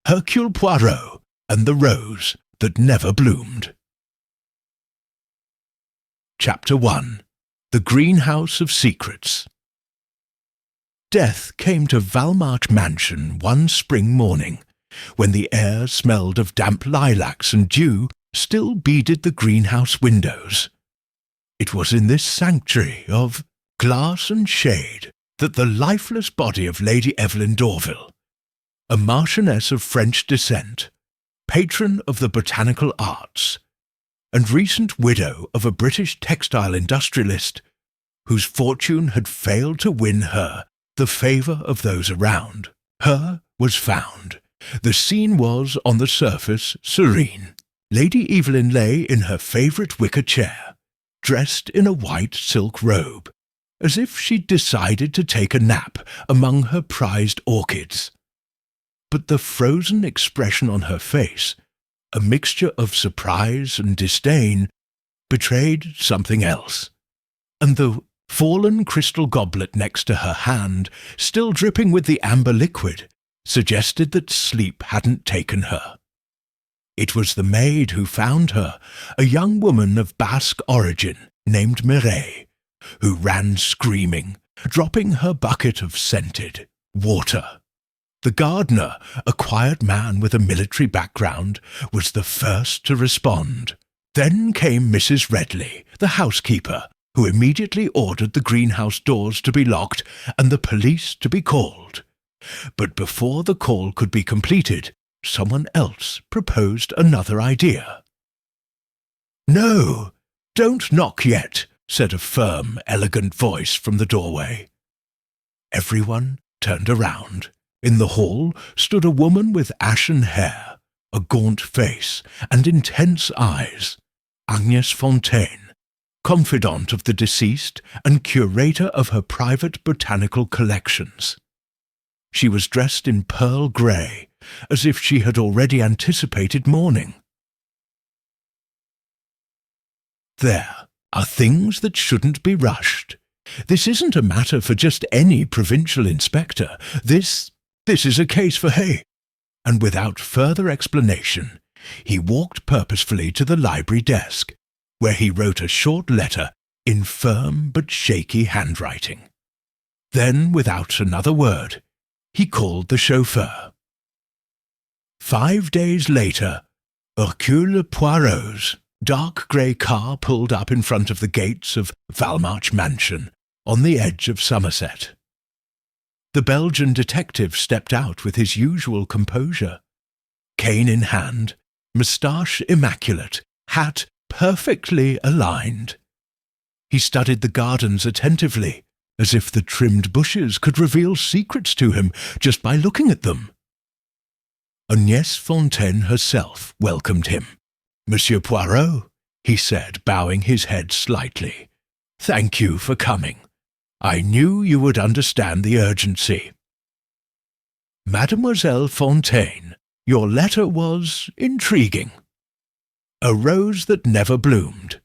Hercule Poirot and the Rose That Never Bloomed. Chapter 1. The Greenhouse of Secrets. Death came to Valmarch Mansion one spring morning, when the air smelled of damp lilacs and dew still beaded the greenhouse windows. It was in this sanctuary of glass and shade that the lifeless body of Lady Evelyn d'Orville, a Marchioness of French descent, patron of the botanical arts, and recent widow of a British textile industrialist whose fortune had failed to win her the favour of those around, was found. The scene was, on the surface, serene. Lady Evelyn lay in her favourite wicker chair, dressed in a white silk robe, as if she'd decided to take a nap among her prized orchids. But the frozen expression on her face, a mixture of surprise and disdain, betrayed something else, and the fallen crystal goblet next to her hand, still dripping with the amber liquid, suggested that sleep hadn't taken her. It was the maid who found her, a young woman of Basque origin named Mireille, who ran screaming, dropping her bucket of scented water. The gardener, a quiet man with a military background, was the first to respond. Then came Mrs. Redley, the housekeeper, who immediately ordered the greenhouse doors to be locked and the police to be called. But before the call could be completed, someone else proposed another idea. "No, don't knock yet," said a firm, elegant voice from the doorway. Everyone turned around. In the hall stood a woman with ashen hair, a gaunt face, and intense eyes, Agnès Fontaine, confidante of the deceased and curator of her private botanical collections. She was dressed in pearl grey, as if she had already anticipated morning. "There are things that shouldn't be rushed. This isn't a matter for just any provincial inspector. This is a case for Hay." And without further explanation, he walked purposefully to the library desk, where he wrote a short letter in firm but shaky handwriting. Then, without another word, he called the chauffeur. 5 days later, Hercule Poirot's dark grey car pulled up in front of the gates of Valmarch Mansion, on the edge of Somerset. The Belgian detective stepped out with his usual composure, cane in hand, moustache immaculate, hat perfectly aligned. He studied the gardens attentively, as if the trimmed bushes could reveal secrets to him just by looking at them. Agnès Fontaine herself welcomed him. "Monsieur Poirot," he said, bowing his head slightly, "thank you for coming. I knew you would understand the urgency." "Mademoiselle Fontaine, your letter was intriguing. A rose that never bloomed.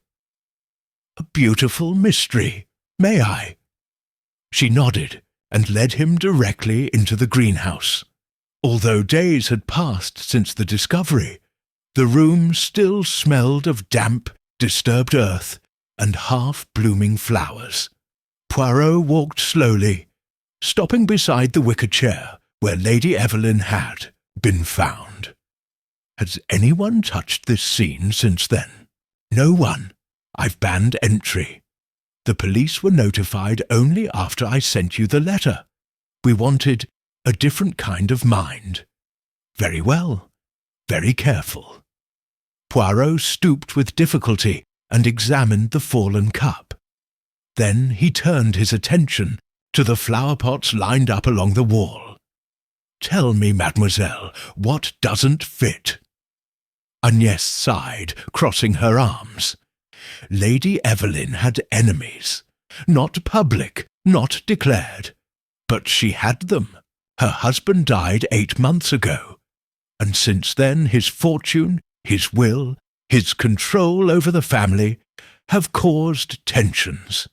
A beautiful mystery. May I?" She nodded and led him directly into the greenhouse. Although days had passed since the discovery, the room still smelled of damp, disturbed earth and half-blooming flowers. Poirot walked slowly, stopping beside the wicker chair where Lady Evelyn had been found. Has anyone touched this scene since then? No one. I've banned entry. The police were notified only after I sent you the letter. We wanted a different kind of mind. Very well. Very careful. Poirot stooped with difficulty and examined the fallen cup. Then he turned his attention to the flower-pots lined up along the wall. "Tell me, mademoiselle, what doesn't fit?" Agnès sighed, crossing her arms. Lady Evelyn had enemies. Not public, not declared. But she had them. Her husband died 8 months ago. And since then his fortune, his will, his control over the family have caused tensions.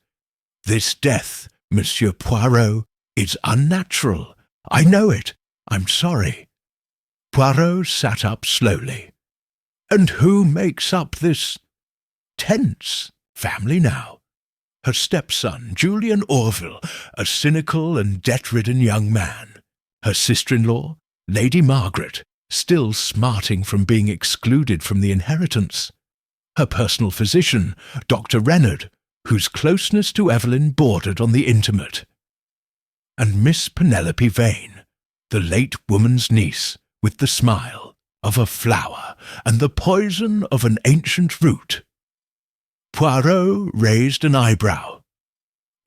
This death, Monsieur Poirot, is unnatural. I know it. I'm sorry. Poirot sat up slowly. "And who makes up this tense family now?" Her stepson, Julian Orville, a cynical and debt-ridden young man. Her sister-in-law, Lady Margaret, still smarting from being excluded from the inheritance. Her personal physician, Dr. Reynard, whose closeness to Evelyn bordered on the intimate. And Miss Penelope Vane, the late woman's niece, with the smile of a flower and the poison of an ancient root. Poirot raised an eyebrow.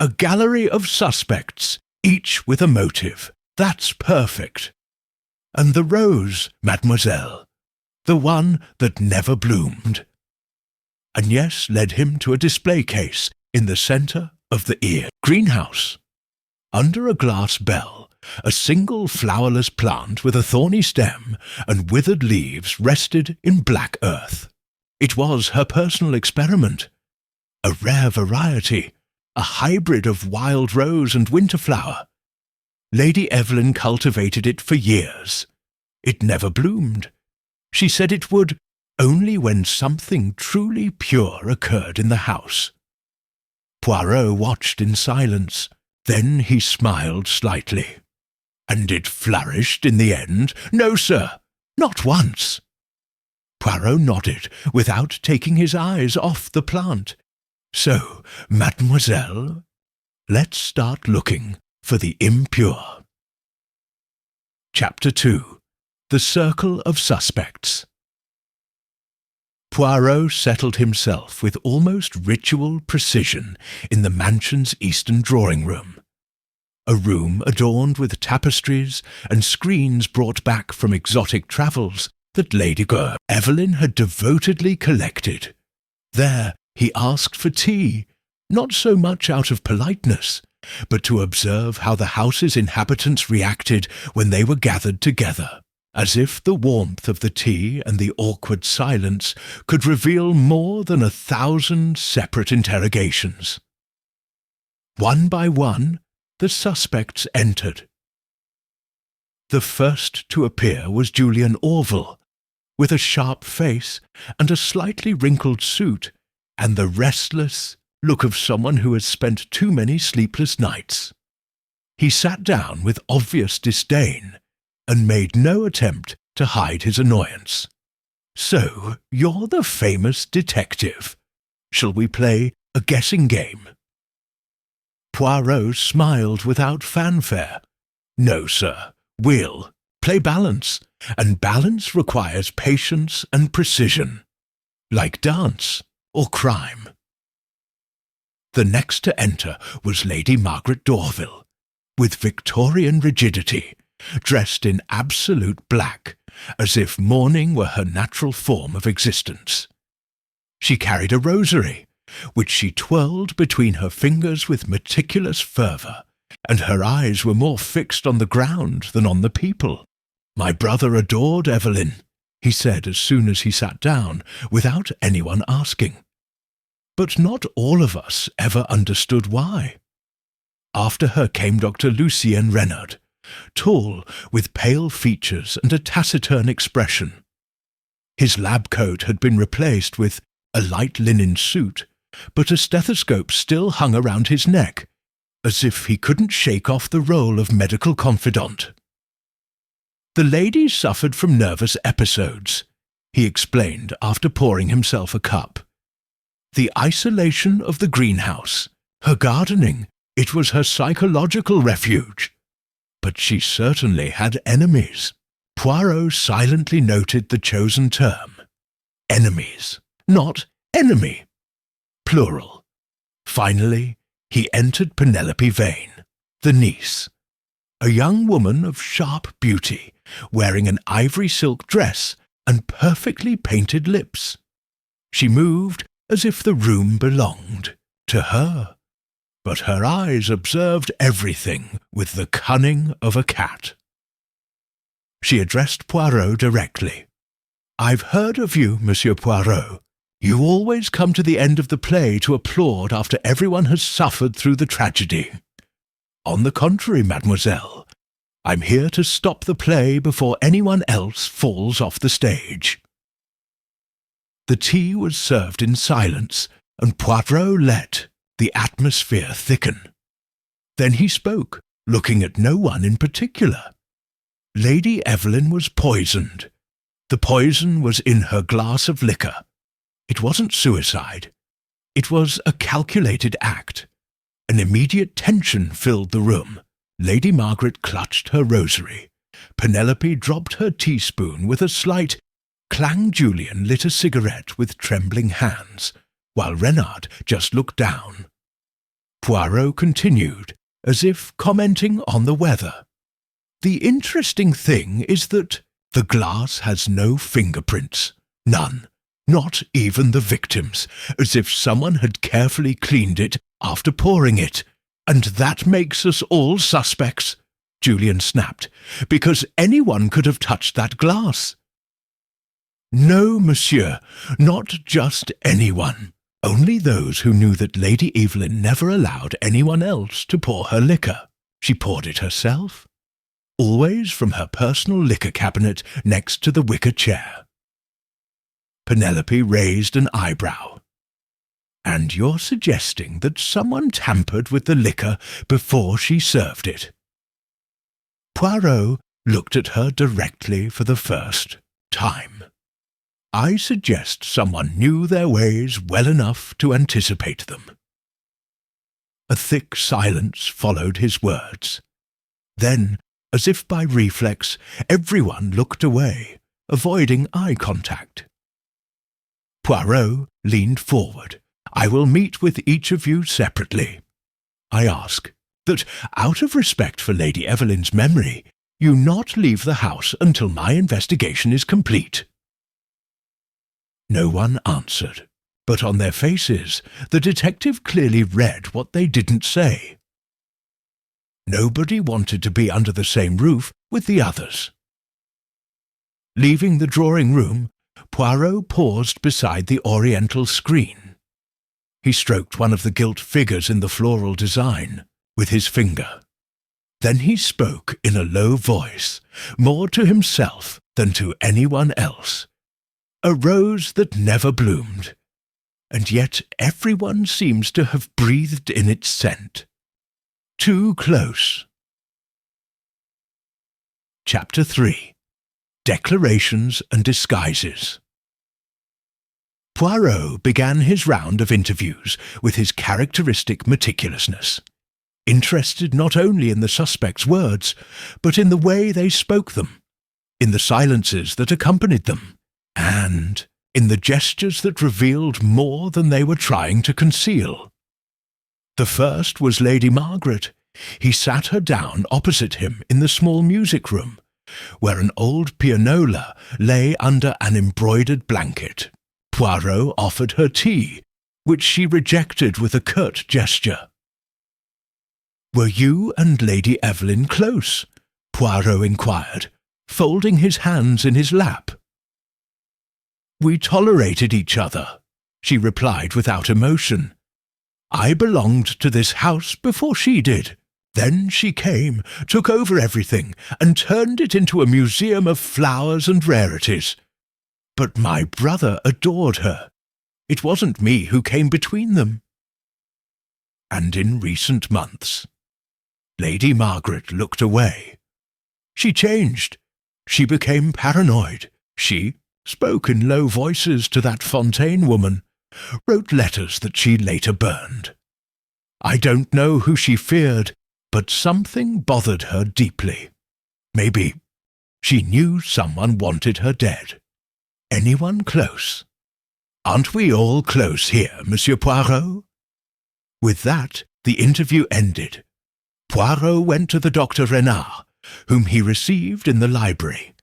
"A gallery of suspects, each with a motive. That's perfect. And the rose, mademoiselle, the one that never bloomed." Agnès led him to a display case in the centre of the greenhouse. Under a glass bell, a single flowerless plant with a thorny stem and withered leaves rested in black earth. It was her personal experiment. A rare variety, a hybrid of wild rose and winter flower. Lady Evelyn cultivated it for years. It never bloomed. She said it would only when something truly pure occurred in the house. Poirot watched in silence. Then he smiled slightly. "And it flourished in the end?" "No, sir, not once." Poirot nodded, without taking his eyes off the plant. "So, mademoiselle, let's start looking for the impure." Chapter 2. The Circle of Suspects. Poirot settled himself with almost ritual precision in the mansion's eastern drawing-room. A room adorned with tapestries and screens brought back from exotic travels that Lady Evelyn had devotedly collected. There he asked for tea, not so much out of politeness, but to observe how the house's inhabitants reacted when they were gathered together, as if the warmth of the tea and the awkward silence could reveal more than 1,000 separate interrogations. One by one, the suspects entered. The first to appear was Julian Orville, with a sharp face and a slightly wrinkled suit, and the restless look of someone who has spent too many sleepless nights. He sat down with obvious disdain, and made no attempt to hide his annoyance. "So, you're the famous detective. Shall we play a guessing game?" Poirot smiled without fanfare. "No, sir. We'll play balance, and balance requires patience and precision, like dance or crime." The next to enter was Lady Margaret d'Orville, with Victorian rigidity, dressed in absolute black, as if mourning were her natural form of existence. She carried a rosary, which she twirled between her fingers with meticulous fervour, and her eyes were more fixed on the ground than on the people. "My brother adored Evelyn," he said as soon as he sat down, without anyone asking. But not all of us ever understood why. After her came Dr. Lucien Reynard, tall, with pale features and a taciturn expression. His lab coat had been replaced with a light linen suit, but a stethoscope still hung around his neck, as if he couldn't shake off the role of medical confidant. "The lady suffered from nervous episodes," he explained after pouring himself a cup. "The isolation of the greenhouse, her gardening, it was her psychological refuge. But she certainly had enemies." Poirot silently noted the chosen term. Enemies, not enemy. Plural. Finally, he entered Penelope Vane, the niece, a young woman of sharp beauty, wearing an ivory silk dress and perfectly painted lips. She moved as if the room belonged to her, but her eyes observed everything with the cunning of a cat. She addressed Poirot directly. "I've heard of you, Monsieur Poirot. You always come to the end of the play to applaud after everyone has suffered through the tragedy. On the contrary, mademoiselle, I'm here to stop the play before anyone else falls off the stage." The tea was served in silence, and Poirot let the atmosphere thicken. Then he spoke, looking at no one in particular. Lady Evelyn was poisoned. The poison was in her glass of liquor. It wasn't suicide. It was a calculated act. An immediate tension filled the room. Lady Margaret clutched her rosary. Penelope dropped her teaspoon with a slight clang. Julian lit a cigarette with trembling hands, while Renard just looked down. Poirot continued, as if commenting on the weather. "The interesting thing is that the glass has no fingerprints. None. Not even the victim's, as if someone had carefully cleaned it after pouring it. And that makes us all suspects," Julian snapped, "because anyone could have touched that glass." "No, monsieur, not just anyone. Only those who knew that Lady Evelyn never allowed anyone else to pour her liquor. She poured it herself, always from her personal liquor cabinet next to the wicker chair." Penelope raised an eyebrow. "And you're suggesting that someone tampered with the liquor before she served it?" Poirot looked at her directly for the first time. "I suggest someone knew their ways well enough to anticipate them." A thick silence followed his words. Then, as if by reflex, everyone looked away, avoiding eye contact. Poirot leaned forward. "I will meet with each of you separately. I ask that, out of respect for Lady Evelyn's memory, you not leave the house until my investigation is complete." No one answered, but on their faces the detective clearly read what they didn't say. Nobody wanted to be under the same roof with the others. Leaving the drawing-room, Poirot paused beside the oriental screen. He stroked one of the gilt figures in the floral design with his finger. Then he spoke in a low voice, more to himself than to anyone else. "A rose that never bloomed, and yet everyone seems to have breathed in its scent. Too close." Chapter 3. Declarations and Disguises. Poirot began his round of interviews with his characteristic meticulousness, interested not only in the suspects' words, but in the way they spoke them, in the silences that accompanied them, and in the gestures that revealed more than they were trying to conceal. The first was Lady Margaret. He sat her down opposite him in the small music room, where an old pianola lay under an embroidered blanket. Poirot offered her tea, which she rejected with a curt gesture. "Were you and Lady Evelyn close?" Poirot inquired, folding his hands in his lap. "We tolerated each other," she replied without emotion. "I belonged to this house before she did. Then she came, took over everything, and turned it into a museum of flowers and rarities. But my brother adored her. It wasn't me who came between them." And in recent months, Lady Margaret looked away. She changed. She became paranoid. She spoke in low voices to that Fontaine woman, wrote letters that she later burned. I don't know who she feared, but something bothered her deeply. Maybe she knew someone wanted her dead. Anyone close? Aren't we all close here, Monsieur Poirot? With that, the interview ended. Poirot went to the Dr. Renard, whom he received in the library.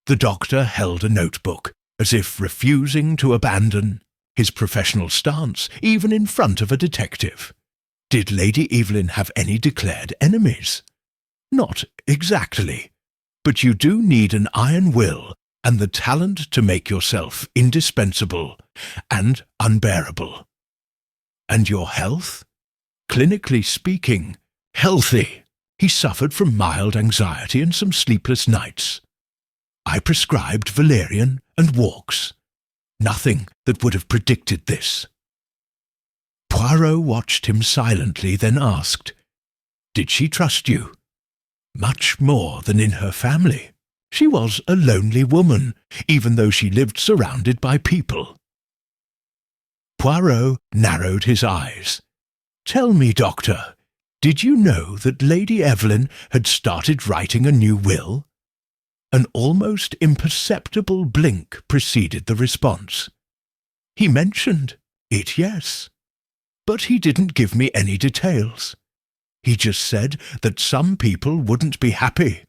The doctor held a notebook, as if refusing to abandon his professional stance, even in front of a detective. Did Lady Evelyn have any declared enemies? Not exactly, but you do need an iron will and the talent to make yourself indispensable and unbearable. And your health? Clinically speaking, healthy. He suffered from mild anxiety and some sleepless nights. I prescribed valerian and walks. Nothing that would have predicted this. Poirot watched him silently, then asked, "Did she trust you?" "Much more than in her family. She was a lonely woman, even though she lived surrounded by people." Poirot narrowed his eyes. "Tell me, Doctor, did you know that Lady Evelyn had started writing a new will?" An almost imperceptible blink preceded the response. "He mentioned it, yes. But he didn't give me any details. He just said that some people wouldn't be happy.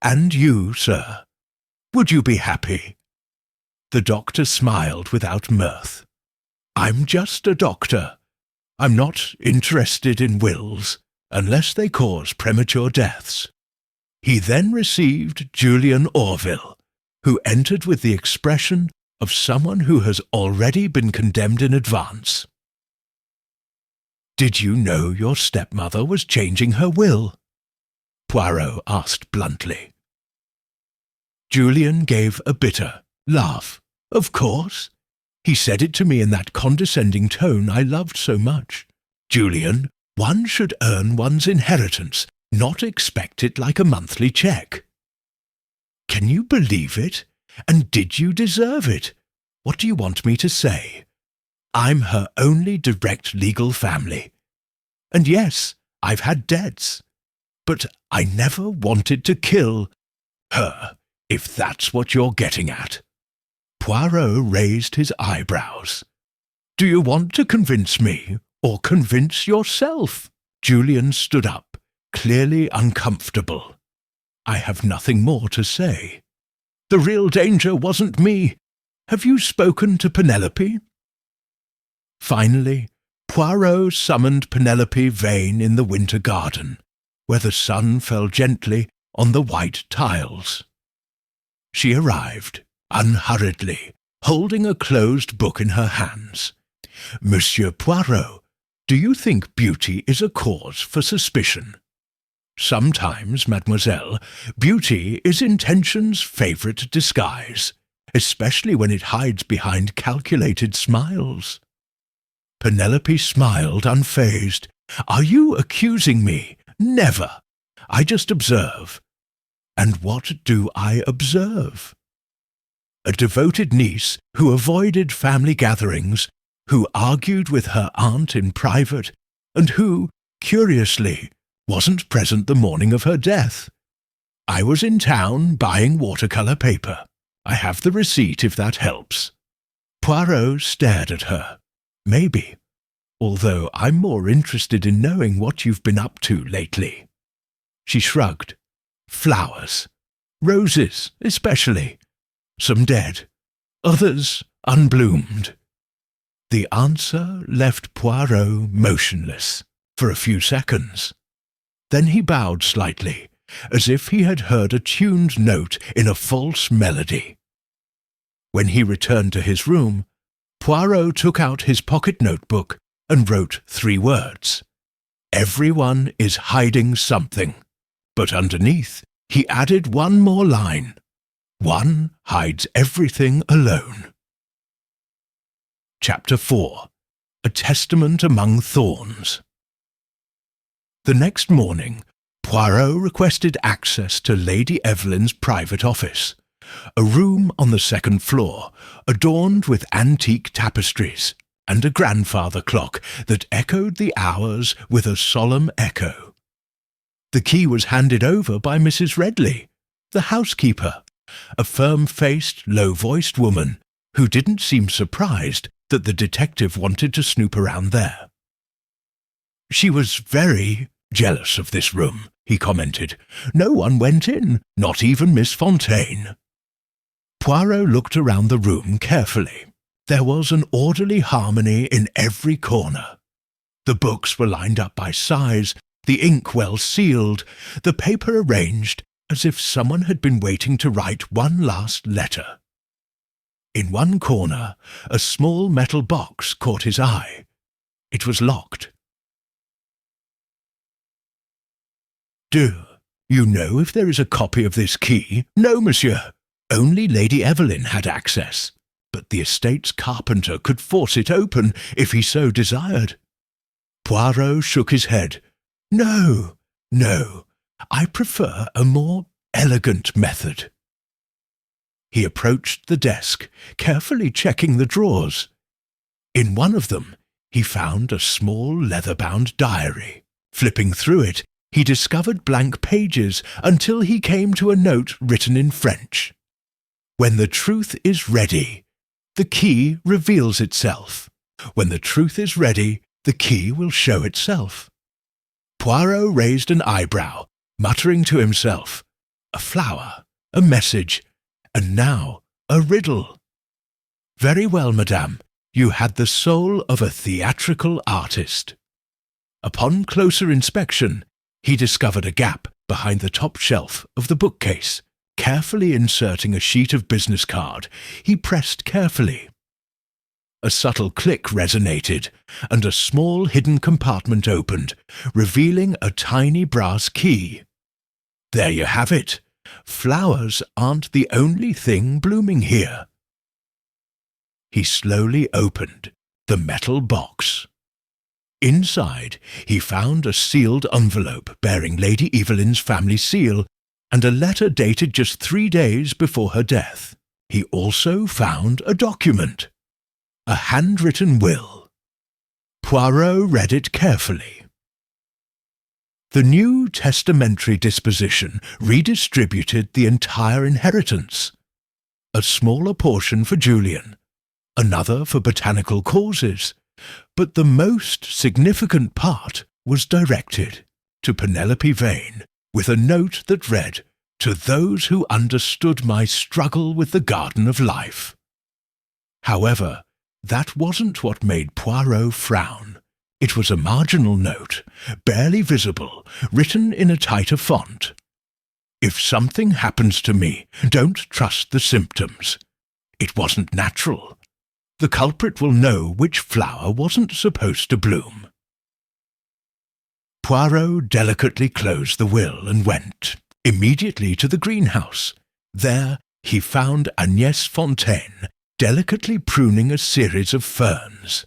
And you, sir, would you be happy?" The doctor smiled without mirth. "I'm just a doctor. I'm not interested in wills, unless they cause premature deaths." He then received Julian Orville, who entered with the expression of someone who has already been condemned in advance. "Did you know your stepmother was changing her will?" Poirot asked bluntly. Julian gave a bitter laugh. "Of course. He said it to me in that condescending tone I loved so much. Julian, one should earn one's inheritance, not expect it like a monthly cheque." "Can you believe it? And did you deserve it? What do you want me to say? I'm her only direct legal family. And yes, I've had debts. But I never wanted to kill her, if that's what you're getting at." Poirot raised his eyebrows. "Do you want to convince me, or convince yourself?" Julian stood up, clearly uncomfortable. "I have nothing more to say. The real danger wasn't me. Have you spoken to Penelope?" Finally, Poirot summoned Penelope Vane in the winter garden, where the sun fell gently on the white tiles. She arrived, unhurriedly, holding a closed book in her hands. "Monsieur Poirot, do you think beauty is a cause for suspicion?" "Sometimes, mademoiselle, beauty is intention's favourite disguise, especially when it hides behind calculated smiles." Penelope smiled, unfazed. "Are you accusing me? Never. I just observe." "And what do I observe?" "A devoted niece who avoided family gatherings, who argued with her aunt in private, and who, curiously, wasn't present the morning of her death. I was in town buying watercolour paper. I have the receipt if that helps." Poirot stared at her. "Maybe, although I'm more interested in knowing what you've been up to lately." She shrugged. "Flowers. Roses, especially. Some dead. Others unbloomed." The answer left Poirot motionless for a few seconds. Then he bowed slightly, as if he had heard a tuned note in a false melody. When he returned to his room, Poirot took out his pocket notebook and wrote 3 words. "Everyone is hiding something." But underneath, he added one more line. "One hides everything alone." Chapter 4. A Testament Among Thorns. The next morning, Poirot requested access to Lady Evelyn's private office, a room on the 2nd floor, adorned with antique tapestries, and a grandfather clock that echoed the hours with a solemn echo. The key was handed over by Mrs. Redley, the housekeeper, a firm-faced, low-voiced woman who didn't seem surprised that the detective wanted to snoop around there. "She was very jealous of this room," he commented. "No one went in, not even Miss Fontaine." Poirot looked around the room carefully. There was an orderly harmony in every corner. The books were lined up by size, the ink well sealed, the paper arranged as if someone had been waiting to write one last letter. In one corner, a small metal box caught his eye. It was locked. Do you know if there is a copy of this key? No, monsieur. Only Lady Evelyn had access, but the estate's carpenter could force it open if he so desired. Poirot shook his head. No, no, I prefer a more elegant method. He approached the desk, carefully checking the drawers. In one of them, he found a small leather-bound diary. Flipping through it, he discovered blank pages until he came to a note written in French. When the truth is ready, the key reveals itself. When the truth is ready, the key will show itself. Poirot raised an eyebrow, muttering to himself, a flower, a message, and now a riddle. Very well, madame, you had the soul of a theatrical artist. Upon closer inspection, he discovered a gap behind the top shelf of the bookcase. Carefully inserting a sheet of business card, he pressed carefully. A subtle click resonated, and a small hidden compartment opened, revealing a tiny brass key. There you have it. Flowers aren't the only thing blooming here. He slowly opened the metal box. Inside, he found a sealed envelope bearing Lady Evelyn's family seal and a letter dated just 3 days before her death. He also found a document, a handwritten will. Poirot read it carefully. The new testamentary disposition redistributed the entire inheritance. A smaller portion for Julian, another for botanical causes, but the most significant part was directed to Penelope Vane, with a note that read, "To those who understood my struggle with the Garden of Life." However, that wasn't what made Poirot frown. It was a marginal note, barely visible, written in a tighter font. "If something happens to me, don't trust the symptoms. It wasn't natural. The culprit will know which flower wasn't supposed to bloom." Poirot delicately closed the will and went immediately to the greenhouse. There he found Agnès Fontaine delicately pruning a series of ferns.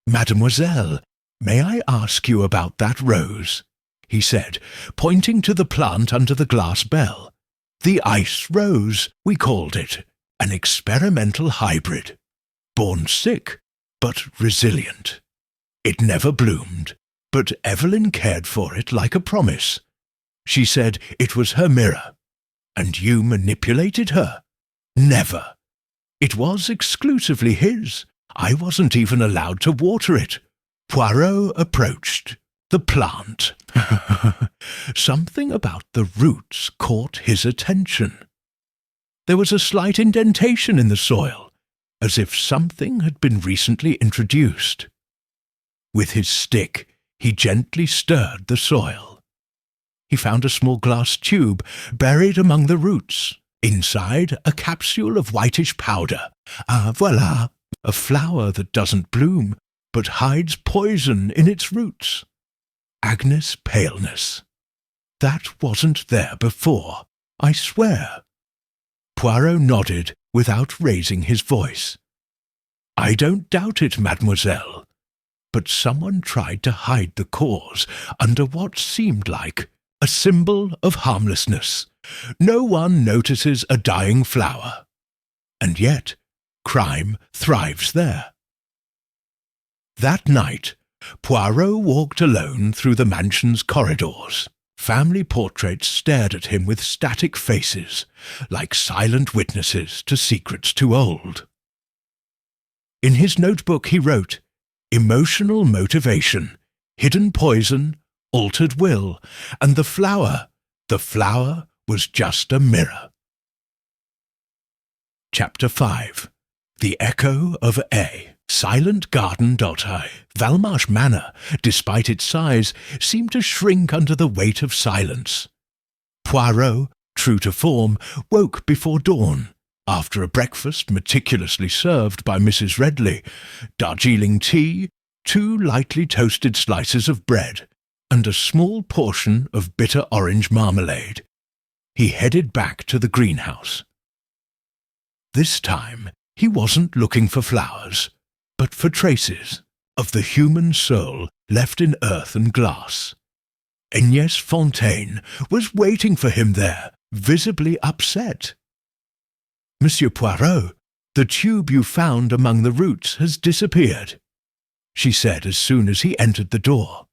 "Mademoiselle, may I ask you about that rose?" he said, pointing to the plant under the glass bell. "The ice rose, we called it, an experimental hybrid. Born sick, but resilient. It never bloomed, but Evelyn cared for it like a promise. She said it was her mirror. And you manipulated her? Never. It was exclusively his. I wasn't even allowed to water it." Poirot approached the plant. Something about the roots caught his attention. There was a slight indentation in the soil, as if something had been recently introduced. With his stick, he gently stirred the soil. He found a small glass tube buried among the roots. Inside, a capsule of whitish powder. Ah, voilà! A flower that doesn't bloom, but hides poison in its roots. Agnes paleness. That wasn't there before, I swear. Poirot nodded without raising his voice. "I don't doubt it, mademoiselle. But someone tried to hide the cause under what seemed like a symbol of harmlessness. No one notices a dying flower. And yet, crime thrives there." That night, Poirot walked alone through the mansion's corridors. Family portraits stared at him with static faces, like silent witnesses to secrets too old. In his notebook he wrote, "Emotional motivation, hidden poison, altered will, and the flower was just a mirror." Chapter 5. The Echo of A. Silent Garden.I. Valmarsh Manor, despite its size, seemed to shrink under the weight of silence. Poirot, true to form, woke before dawn, after a breakfast meticulously served by Mrs. Redley, Darjeeling tea, 2 lightly toasted slices of bread, and a small portion of bitter orange marmalade. He headed back to the greenhouse. This time, he wasn't looking for flowers, but for traces of the human soul left in earth and glass. Agnès Fontaine was waiting for him there, visibly upset. "Monsieur Poirot, the tube you found among the roots has disappeared," she said as soon as he entered the door.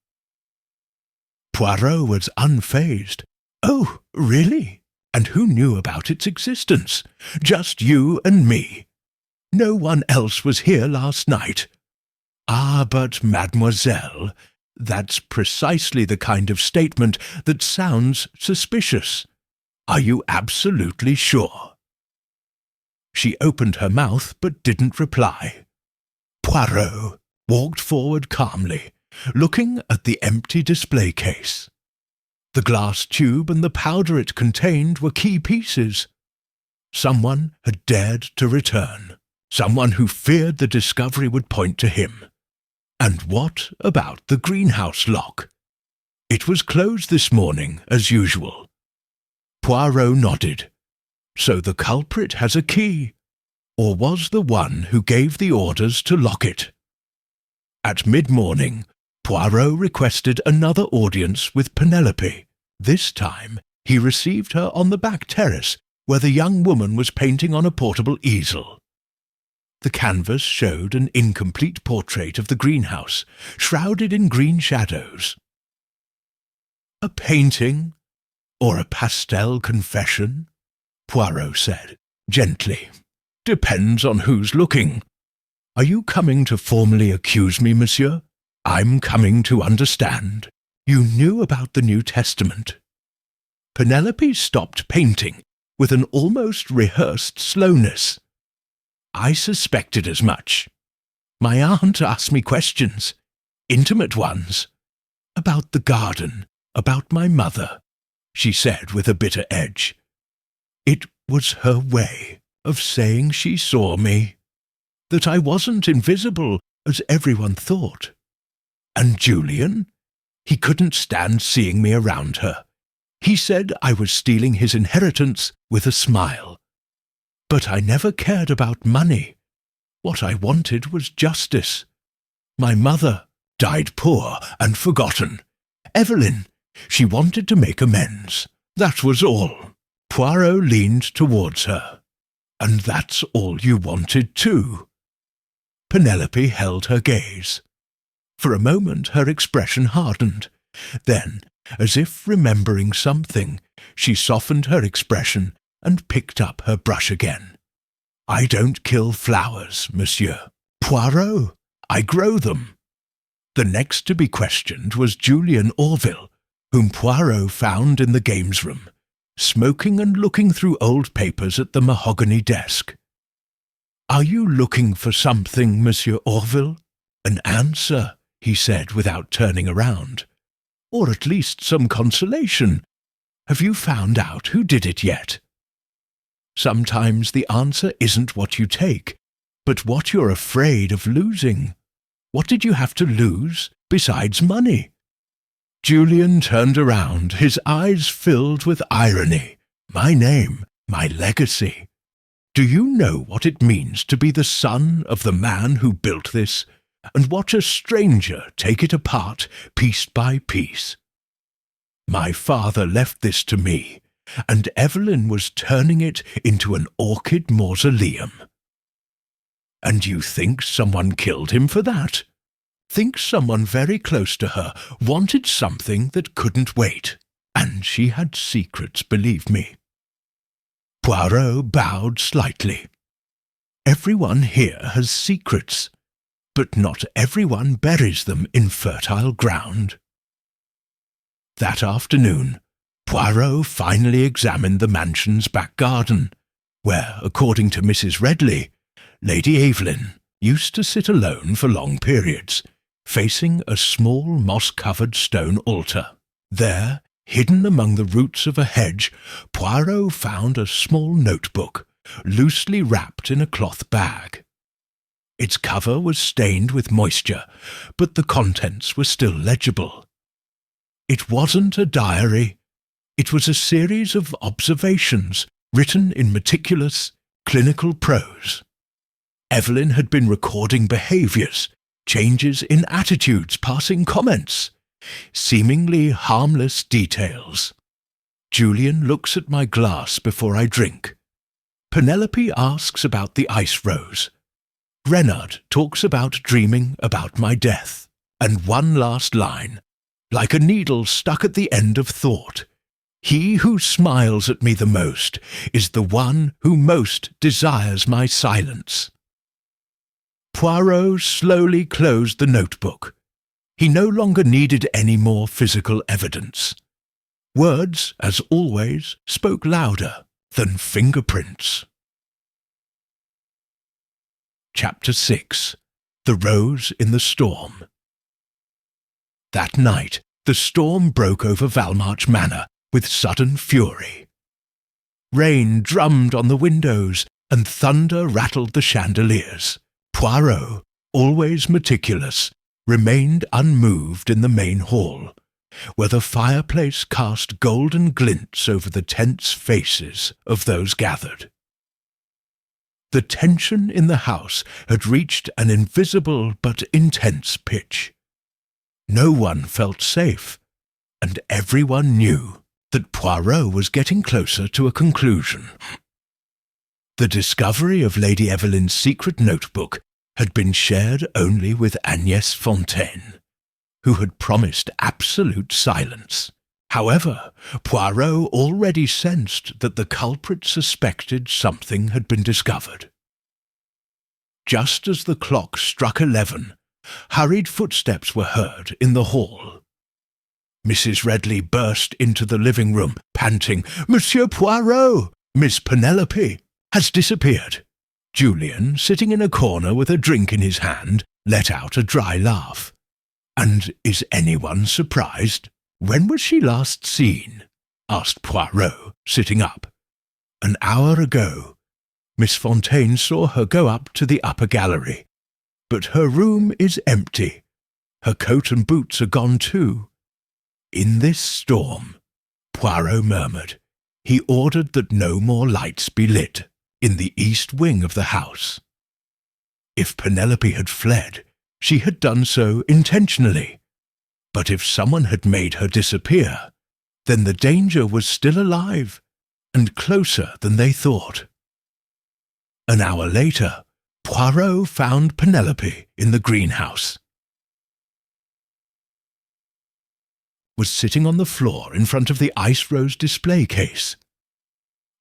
Poirot was unfazed. "Oh, really? And who knew about its existence? Just you and me. No one else was here last night." "Ah, but mademoiselle, that's precisely the kind of statement that sounds suspicious. Are you absolutely sure?" She opened her mouth but didn't reply. Poirot walked forward calmly, looking at the empty display case. The glass tube and the powder it contained were key pieces. Someone had dared to return. Someone who feared the discovery would point to him. And what about the greenhouse lock? It was closed this morning, as usual. Poirot nodded. So the culprit has a key, or was the one who gave the orders to lock it. At mid-morning, Poirot requested another audience with Penelope. This time, he received her on the back terrace, where the young woman was painting on a portable easel. The canvas showed an incomplete portrait of the greenhouse, shrouded in green shadows. "A painting, or a pastel confession?" Poirot said, gently. "Depends on who's looking. Are you coming to formally accuse me, monsieur? I'm coming to understand. You knew about the New Testament." Penelope stopped painting with an almost rehearsed slowness. "I suspected as much. My aunt asked me questions, intimate ones, about the garden, about my mother," she said with a bitter edge. "It was her way of saying she saw me, that I wasn't invisible as everyone thought. And Julian? He couldn't stand seeing me around her. He said I was stealing his inheritance with a smile. But I never cared about money. What I wanted was justice. My mother died poor and forgotten. Evelyn, she wanted to make amends. That was all." Poirot leaned towards her. "And that's all you wanted too?" Penelope held her gaze. For a moment her expression hardened. Then, as if remembering something, she softened her expression and picked up her brush again. "I don't kill flowers, monsieur. Poirot, I grow them." The next to be questioned was Julian Orville, whom Poirot found in the games room, smoking and looking through old papers at the mahogany desk. "Are you looking for something, Monsieur Orville?" "An answer," he said without turning around. "Or at least some consolation. Have you found out who did it yet?" Sometimes the answer isn't what you take, but what you're afraid of losing. What did you have to lose besides money? Julian turned around, his eyes filled with irony. "My name, my legacy. Do you know what it means to be the son of the man who built this, and watch a stranger take it apart piece by piece? My father left this to me, and Evelyn was turning it into an orchid mausoleum. And you think someone killed him for that? Think someone very close to her wanted something that couldn't wait, and she had secrets, believe me." Poirot bowed slightly. "Everyone here has secrets, but not everyone buries them in fertile ground." That afternoon, Poirot finally examined the mansion's back garden, where, according to Mrs. Redley, Lady Evelyn used to sit alone for long periods, facing a small moss-covered stone altar. There, hidden among the roots of a hedge, Poirot found a small notebook, loosely wrapped in a cloth bag. Its cover was stained with moisture, but the contents were still legible. It wasn't a diary. It was a series of observations written in meticulous, clinical prose. Evelyn had been recording behaviours, changes in attitudes, passing comments, seemingly harmless details. Julian looks at my glass before I drink. Penelope asks about the ice rose. Reynard talks about dreaming about my death. And one last line, like a needle stuck at the end of thought. He who smiles at me the most is the one who most desires my silence. Poirot slowly closed the notebook. He no longer needed any more physical evidence. Words, as always, spoke louder than fingerprints. Chapter 6. The Rose in the Storm. That night, the storm broke over Valmarch Manor with sudden fury. Rain drummed on the windows and thunder rattled the chandeliers. Poirot, always meticulous, remained unmoved in the main hall, where the fireplace cast golden glints over the tense faces of those gathered. The tension in the house had reached an invisible but intense pitch. No one felt safe, and everyone knew that Poirot was getting closer to a conclusion. The discovery of Lady Evelyn's secret notebook had been shared only with Agnès Fontaine, who had promised absolute silence. However, Poirot already sensed that the culprit suspected something had been discovered. Just as the clock struck 11, hurried footsteps were heard in the hall. Mrs. Redley burst into the living room, panting, "Monsieur Poirot! Miss Penelope has disappeared." Julian, sitting in a corner with a drink in his hand, let out a dry laugh. "And is anyone surprised? When was she last seen?" asked Poirot, sitting up. "An hour ago. Miss Fontaine saw her go up to the upper gallery. But her room is empty. Her coat and boots are gone too." "In this storm," Poirot murmured, "he ordered that no more lights be lit in the east wing of the house. If Penelope had fled, she had done so intentionally. But if someone had made her disappear, then the danger was still alive and closer than they thought." An hour later, Poirot found Penelope in the greenhouse. Was sitting on the floor in front of the ice rose display case.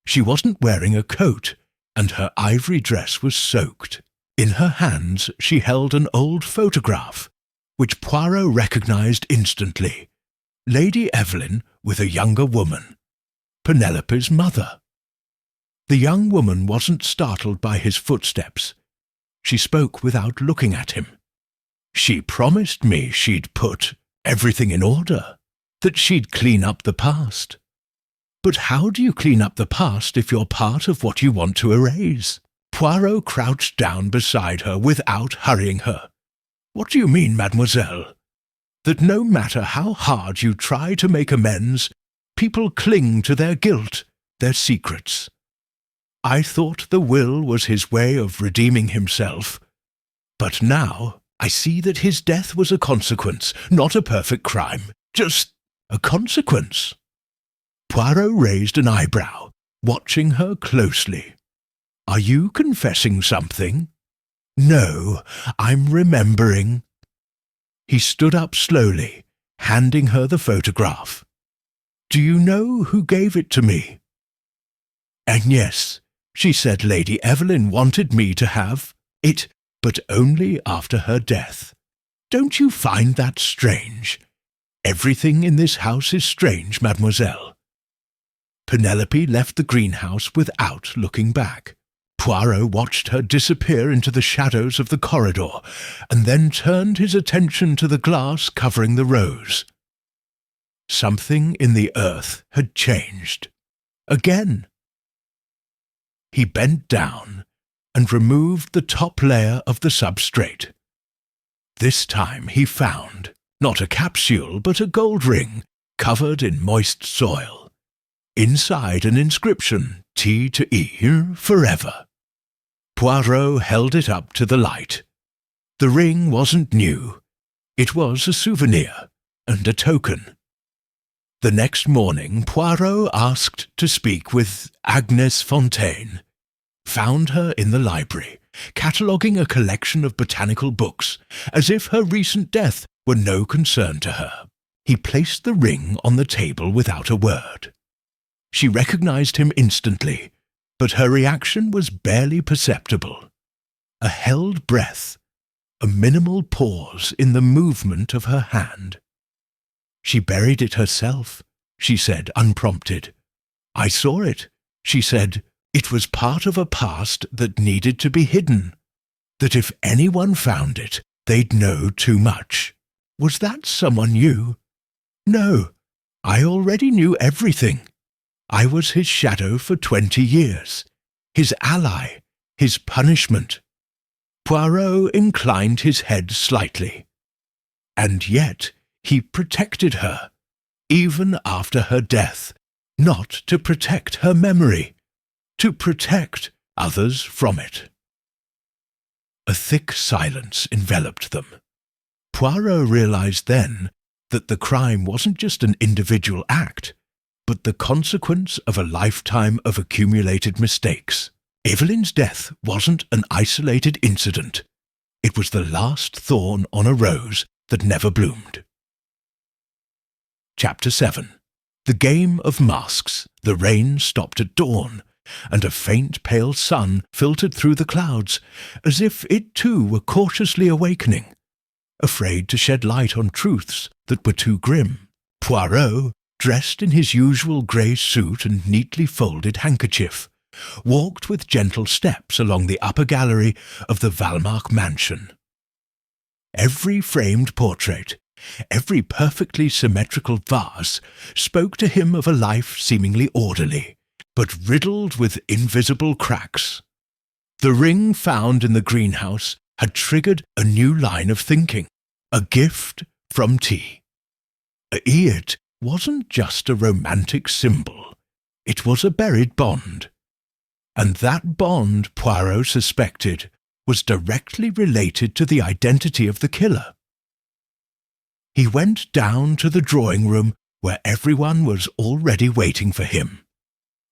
She wasn't wearing a coat, and her ivory dress was soaked. In her hands she held an old photograph, which Poirot recognized instantly. Lady Evelyn with a younger woman, Penelope's mother. The young woman wasn't startled by his footsteps. She spoke without looking at him. "She promised me she'd put everything in order, that she'd clean up the past. But how do you clean up the past if you're part of what you want to erase?" Poirot crouched down beside her without hurrying her. "What do you mean, mademoiselle? That no matter how hard you try to make amends, people cling to their guilt, their secrets. I thought the will was his way of redeeming himself. But now I see that his death was a consequence, not a perfect crime, just a consequence." Poirot raised an eyebrow, watching her closely. "Are you confessing something?" "No, I'm remembering." He stood up slowly, handing her the photograph. "Do you know who gave it to me?" "Agnès. She said Lady Evelyn wanted me to have it, but only after her death. Don't you find that strange? Everything in this house is strange, mademoiselle." Penelope left the greenhouse without looking back. Poirot watched her disappear into the shadows of the corridor, and then turned his attention to the glass covering the rose. Something in the earth had changed. Again. He bent down and removed the top layer of the substrate. This time he found, not a capsule, but a gold ring, covered in moist soil. Inside an inscription, T to E, forever. Poirot held it up to the light. The ring wasn't new. It was a souvenir and a token. The next morning, Poirot asked to speak with Agnès Fontaine. Found her in the library, cataloguing a collection of botanical books, as if her recent death were no concern to her. He placed the ring on the table without a word. She recognized him instantly, but her reaction was barely perceptible. A held breath, a minimal pause in the movement of her hand. She buried it herself, she said, unprompted. I saw it, she said. It was part of a past that needed to be hidden, that if anyone found it, they'd know too much. Was that someone you? No, I already knew everything. I was his shadow for 20 years, his ally, his punishment. Poirot inclined his head slightly. And yet he protected her, even after her death, not to protect her memory, to protect others from it. A thick silence enveloped them. Poirot realized then that the crime wasn't just an individual act, but the consequence of a lifetime of accumulated mistakes. Evelyn's death wasn't an isolated incident. It was the last thorn on a rose that never bloomed. Chapter 7. The Game of Masks. The rain stopped at dawn, and a faint pale sun filtered through the clouds, as if it too were cautiously awakening, afraid to shed light on truths that were too grim. Poirot, dressed in his usual grey suit and neatly folded handkerchief, walked with gentle steps along the upper gallery of the Valmark mansion. Every framed portrait, every perfectly symmetrical vase, spoke to him of a life seemingly orderly, but riddled with invisible cracks. The ring found in the greenhouse had triggered a new line of thinking, a gift from T. It wasn't just a romantic symbol, it was a buried bond. And that bond, Poirot suspected, was directly related to the identity of the killer. He went down to the drawing room where everyone was already waiting for him.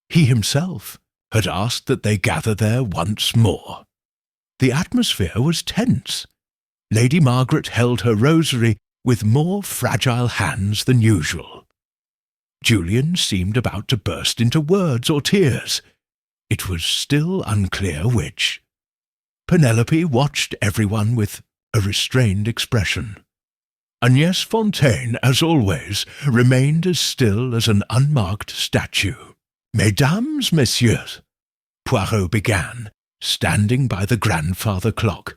He himself had asked that they gather there once more. The atmosphere was tense. Lady Margaret held her rosary with more fragile hands than usual. Julian seemed about to burst into words or tears. It was still unclear which. Penelope watched everyone with a restrained expression. Agnès Fontaine, as always, remained as still as an unmarked statue. Mesdames, messieurs, Poirot began, standing by the grandfather clock.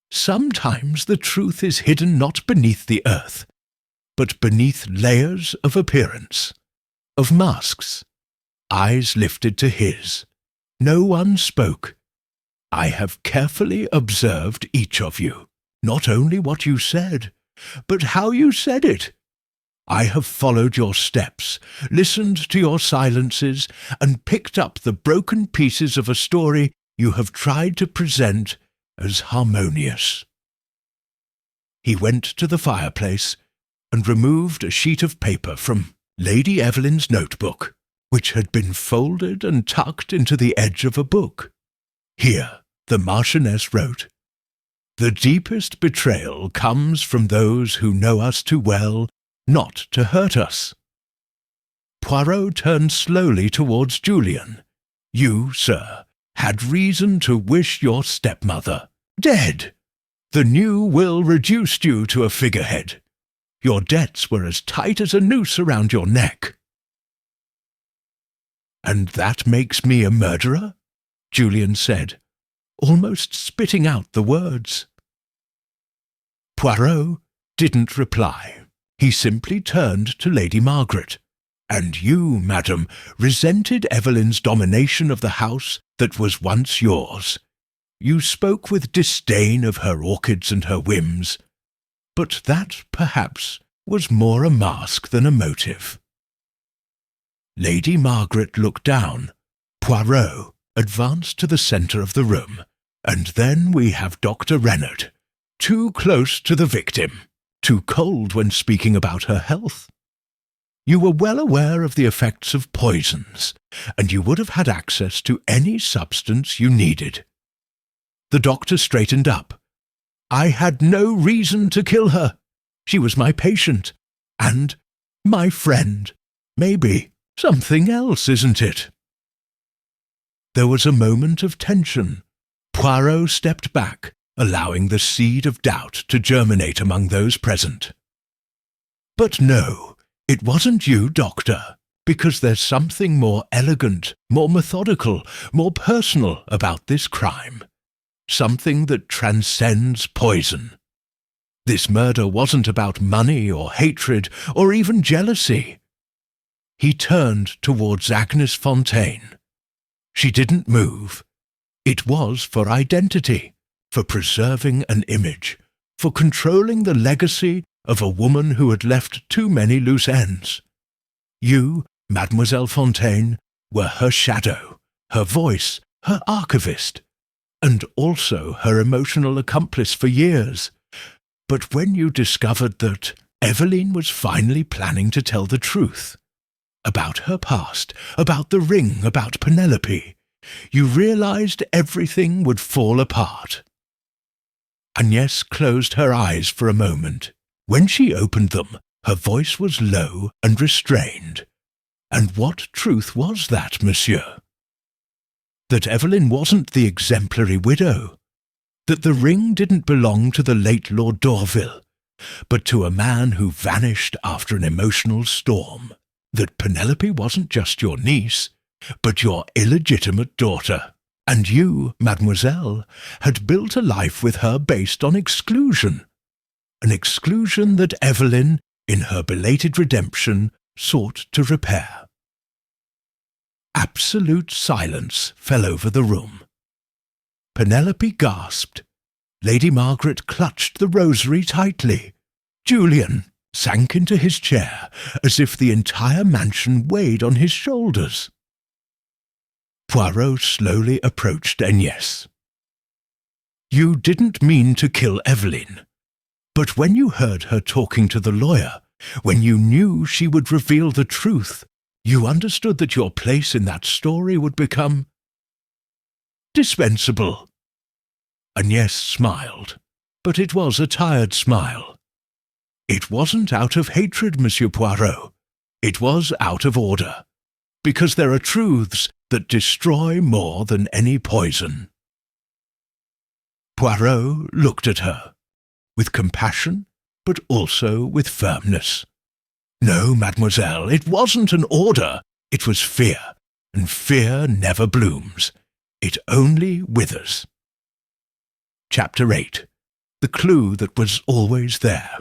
Sometimes the truth is hidden not beneath the earth, but beneath layers of appearance, of masks. Eyes lifted to his. No one spoke. I have carefully observed each of you, not only what you said, but how you said it. I have followed your steps, listened to your silences, and picked up the broken pieces of a story you have tried to present as harmonious. He went to the fireplace and removed a sheet of paper from Lady Evelyn's notebook, which had been folded and tucked into the edge of a book. Here, the Marchioness wrote, "The deepest betrayal comes from those who know us too well not to hurt us." Poirot turned slowly towards Julian. "You, sir, had reason to wish your stepmother dead. The new will reduced you to a figurehead. Your debts were as tight as a noose around your neck." "And that makes me a murderer?" Julian said, almost spitting out the words. Poirot didn't reply. He simply turned to Lady Margaret. "And you, madam, resented Evelyn's domination of the house that was once yours. You spoke with disdain of her orchids and her whims. But that, perhaps, was more a mask than a motive. Lady Margaret looked down. Poirot advanced to the centre of the room, and then we have Dr. Reynard, too close to the victim, too cold when speaking about her health. You were well aware of the effects of poisons, and you would have had access to any substance you needed. The doctor straightened up. I had no reason to kill her. She was my patient, and my friend. Maybe something else, isn't it? There was a moment of tension. Poirot stepped back, allowing the seed of doubt to germinate among those present. But no, it wasn't you, Doctor, because there's something more elegant, more methodical, more personal about this crime. Something that transcends poison. This murder wasn't about money or hatred or even jealousy. He turned towards Agnes Fontaine. She didn't move. It was for identity, for preserving an image, for controlling the legacy of a woman who had left too many loose ends. You, Mademoiselle Fontaine, were her shadow, her voice, her archivist, and also her emotional accomplice for years. But when you discovered that Eveline was finally planning to tell the truth, about her past, about the ring, about Penelope, you realized everything would fall apart. Agnès closed her eyes for a moment. When she opened them, her voice was low and restrained. And what truth was that, monsieur? That Eveline wasn't the exemplary widow, that the ring didn't belong to the late Lord d'Orville, but to a man who vanished after an emotional storm, that Penelope wasn't just your niece, but your illegitimate daughter, and you, mademoiselle, had built a life with her based on exclusion, an exclusion that Eveline, in her belated redemption, sought to repair. Absolute silence fell over the room. Penelope gasped. Lady Margaret clutched the rosary tightly. Julian sank into his chair as if the entire mansion weighed on his shoulders. Poirot slowly approached Agnès. You didn't mean to kill Eveline, but when you heard her talking to the lawyer, when you knew she would reveal the truth, you understood that your place in that story would become dispensable. Agnès smiled, but it was a tired smile. It wasn't out of hatred, Monsieur Poirot. It was out of order, because there are truths that destroy more than any poison. Poirot looked at her, with compassion, but also with firmness. No, mademoiselle, it wasn't an order. It was fear, and fear never blooms. It only withers. Chapter 8. The Clue That Was Always There.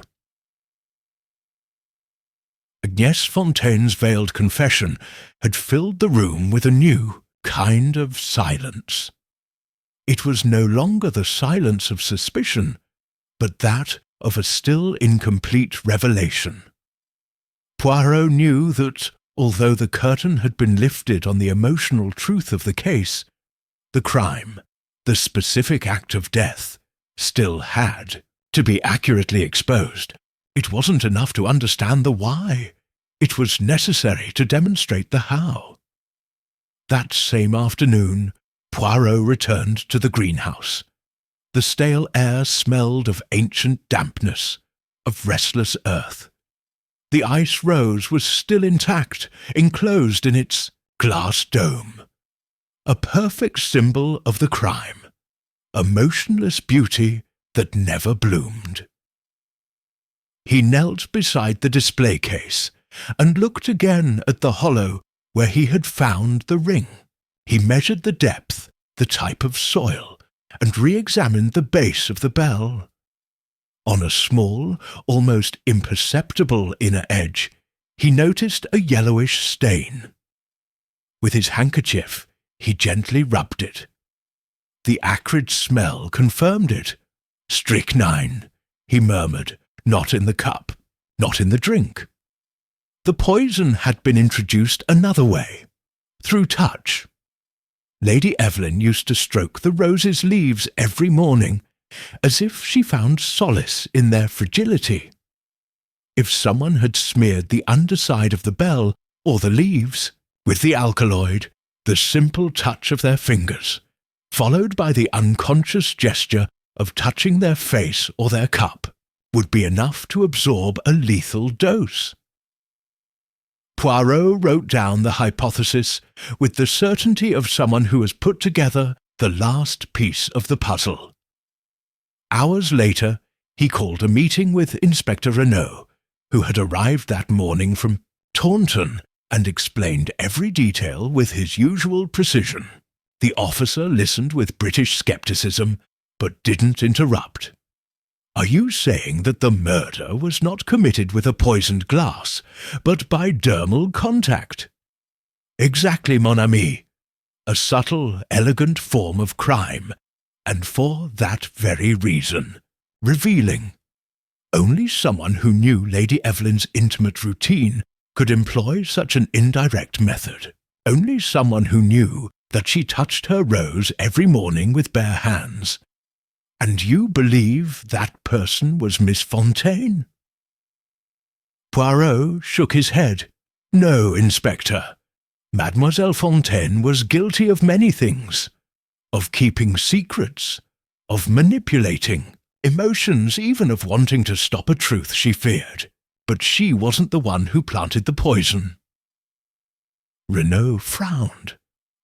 Agnès Fontaine's veiled confession had filled the room with a new kind of silence. It was no longer the silence of suspicion, but that of a still incomplete revelation. Poirot knew that, although the curtain had been lifted on the emotional truth of the case, the crime, the specific act of death, still had to be accurately exposed. It wasn't enough to understand the why. It was necessary to demonstrate the how. That same afternoon, Poirot returned to the greenhouse. The stale air smelled of ancient dampness, of restless earth. The ice rose was still intact, enclosed in its glass dome. A perfect symbol of the crime, a motionless beauty that never bloomed. He knelt beside the display case and looked again at the hollow where he had found the ring. He measured the depth, the type of soil, and re-examined the base of the bell. On a small, almost imperceptible inner edge, he noticed a yellowish stain. With his handkerchief, he gently rubbed it. The acrid smell confirmed it. Strychnine, he murmured, not in the cup, not in the drink. The poison had been introduced another way, through touch. Lady Evelyn used to stroke the rose's leaves every morning, as if she found solace in their fragility. If someone had smeared the underside of the bell or the leaves with the alkaloid, the simple touch of their fingers, followed by the unconscious gesture of touching their face or their cup, would be enough to absorb a lethal dose. Poirot wrote down the hypothesis with the certainty of someone who has put together the last piece of the puzzle. Hours later, he called a meeting with Inspector Renaud, who had arrived that morning from Taunton, and explained every detail with his usual precision. The officer listened with British scepticism, but didn't interrupt. "Are you saying that the murder was not committed with a poisoned glass, but by dermal contact?" "Exactly, mon ami. A subtle, elegant form of crime, and for that very reason, revealing. Only someone who knew Lady Evelyn's intimate routine could employ such an indirect method. Only someone who knew that she touched her rose every morning with bare hands. And you believe that person was Miss Fontaine?" Poirot shook his head. "No, Inspector. Mademoiselle Fontaine was guilty of many things. Of keeping secrets, of manipulating, emotions, even of wanting to stop a truth she feared. But she wasn't the one who planted the poison." Renaud frowned.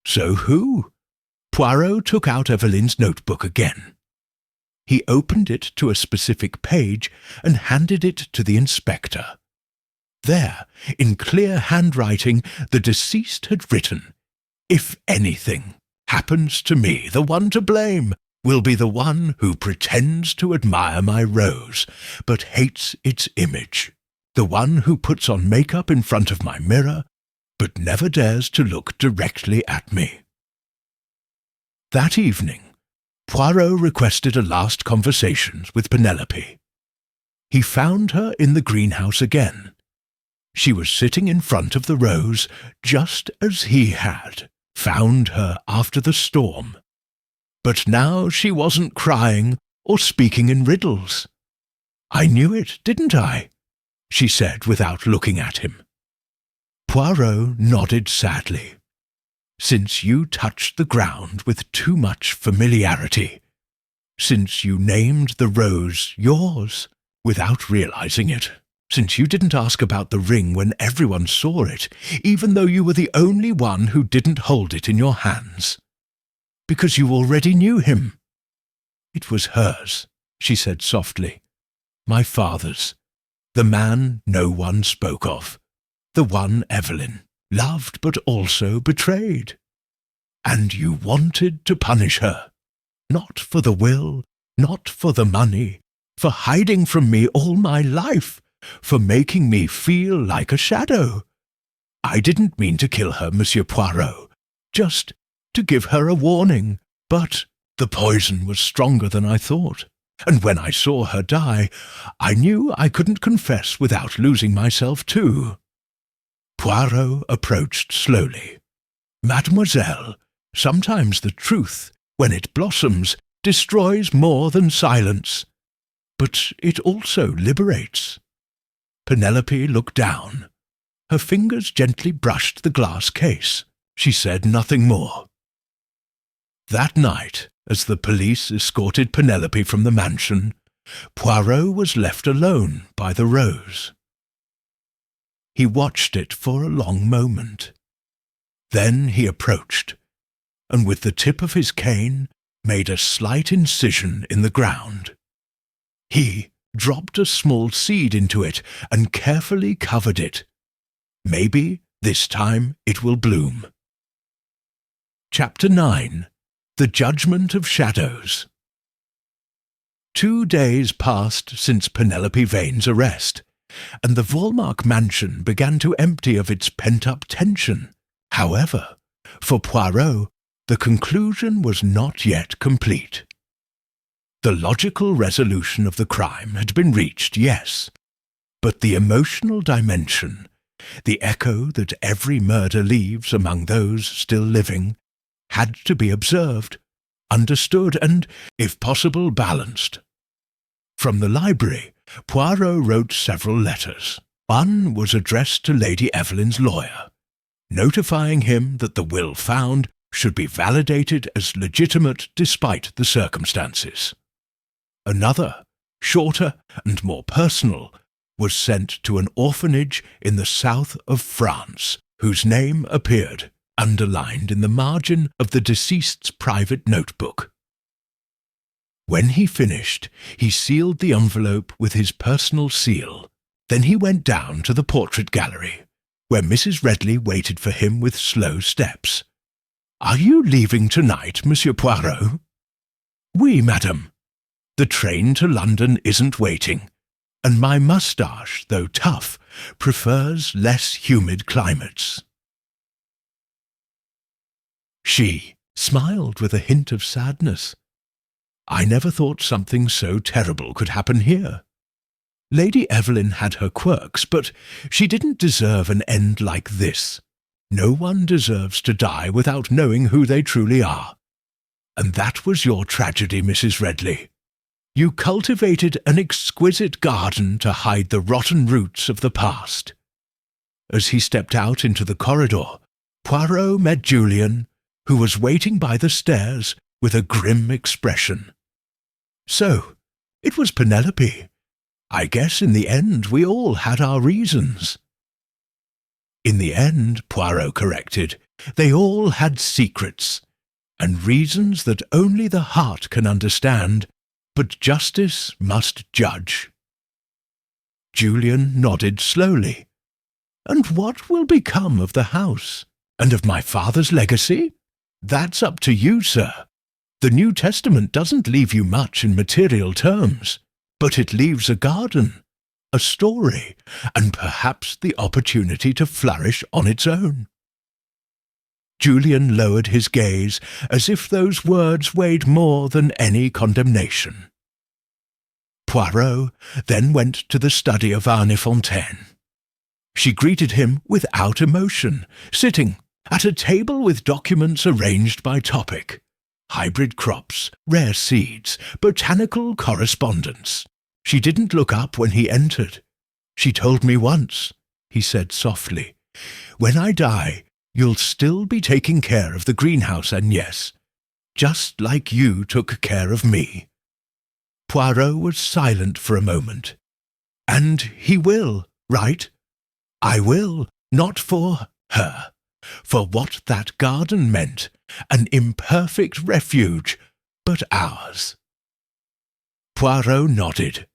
"So who?" Poirot took out Evelyn's notebook again. He opened it to a specific page and handed it to the inspector. There, in clear handwriting, the deceased had written, "If anything happens to me, the one to blame will be the one who pretends to admire my rose, but hates its image. The one who puts on makeup in front of my mirror, but never dares to look directly at me." That evening, Poirot requested a last conversation with Penelope. He found her in the greenhouse again. She was sitting in front of the rose, just as he had found her after the storm. But now she wasn't crying or speaking in riddles. "I knew it, didn't I?" she said without looking at him. Poirot nodded sadly. "Since you touched the ground with too much familiarity, since you named the rose yours without realizing it, since you didn't ask about the ring when everyone saw it, even though you were the only one who didn't hold it in your hands, because you already knew him." "It was hers," she said softly. "My father's. The man no one spoke of. The one Evelyn loved but also betrayed. And you wanted to punish her. Not for the will, not for the money, for hiding from me all my life, for making me feel like a shadow. I didn't mean to kill her, Monsieur Poirot, just to give her a warning, but the poison was stronger than I thought, and when I saw her die, I knew I couldn't confess without losing myself too." Poirot approached slowly. "Mademoiselle, sometimes the truth, when it blossoms, destroys more than silence, but it also liberates." Penelope looked down. Her fingers gently brushed the glass case. She said nothing more. That night, as the police escorted Penelope from the mansion, Poirot was left alone by the rose. He watched it for a long moment. Then he approached, and with the tip of his cane made a slight incision in the ground. He dropped a small seed into it and carefully covered it. Maybe this time it will bloom. Chapter 9. The Judgment of Shadows. 2 days passed since Penelope Vane's arrest, and the Volmark mansion began to empty of its pent-up tension. However, for Poirot, the conclusion was not yet complete. The logical resolution of the crime had been reached, yes, But the emotional dimension, the echo that every murder leaves among those still living, had to be observed, understood, and, if possible, balanced. From the library, Poirot wrote several letters. One was addressed to Lady Evelyn's lawyer, notifying him that the will found should be validated as legitimate despite the circumstances. Another, shorter and more personal, was sent to an orphanage in the south of France, whose name appeared underlined in the margin of the deceased's private notebook. When he finished, he sealed the envelope with his personal seal. Then he went down to the portrait gallery, where Mrs. Redley waited for him with slow steps. "Are you leaving tonight, Monsieur Poirot?" "Oui, madame. The train to London isn't waiting, and my moustache, though tough, prefers less humid climates." She smiled with a hint of sadness. "I never thought something so terrible could happen here. Lady Evelyn had her quirks, but she didn't deserve an end like this. No one deserves to die without knowing who they truly are. And that was your tragedy, Mrs. Redley. You cultivated an exquisite garden to hide the rotten roots of the past." As he stepped out into the corridor, Poirot met Julian, who was waiting by the stairs with a grim expression. "So, it was Penelope. I guess in the end we all had our reasons." "In the end," Poirot corrected, "they all had secrets, and reasons that only the heart can understand, but justice must judge." Julian nodded slowly. "And what will become of the house, and of my father's legacy? That's up to you, sir. The New Testament doesn't leave you much in material terms, but it leaves a garden, a story, and perhaps the opportunity to flourish on its own." Julian lowered his gaze as if those words weighed more than any condemnation. Poirot then went to the study of Anne Fontaine. She greeted him without emotion, sitting at a table with documents arranged by topic: hybrid crops, rare seeds, botanical correspondence. She didn't look up when he entered. "She told me once," he said softly, "when I die, you'll still be taking care of the greenhouse, Agnès, just like you took care of me." Poirot was silent for a moment. "And he will, right? I will, not for her, for what that garden meant, an imperfect refuge, but ours." Poirot nodded.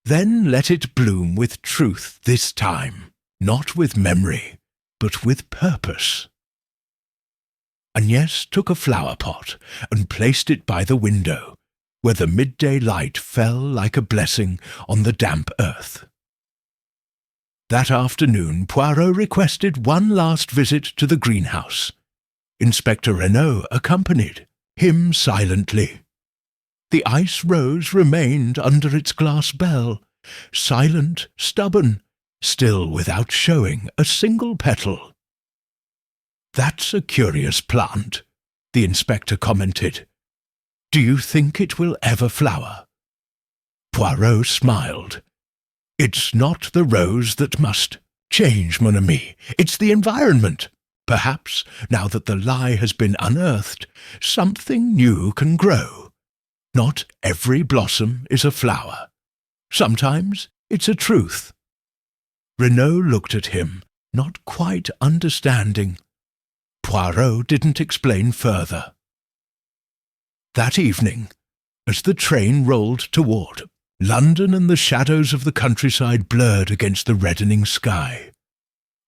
"Then let it bloom with truth this time, not with memory, but with purpose." Agnès took a flower pot and placed it by the window, where the midday light fell like a blessing on the damp earth. That afternoon Poirot requested one last visit to the greenhouse. Inspector Renaud accompanied him silently. The ice rose remained under its glass bell, silent, stubborn, still without showing a single petal. "That's a curious plant," the inspector commented. "Do you think it will ever flower?" Poirot smiled. "It's not the rose that must change, mon ami. It's the environment. Perhaps, now that the lie has been unearthed, something new can grow. Not every blossom is a flower. Sometimes it's a truth." Renaud looked at him, not quite understanding. Poirot didn't explain further. That evening, as the train rolled toward London and the shadows of the countryside blurred against the reddening sky,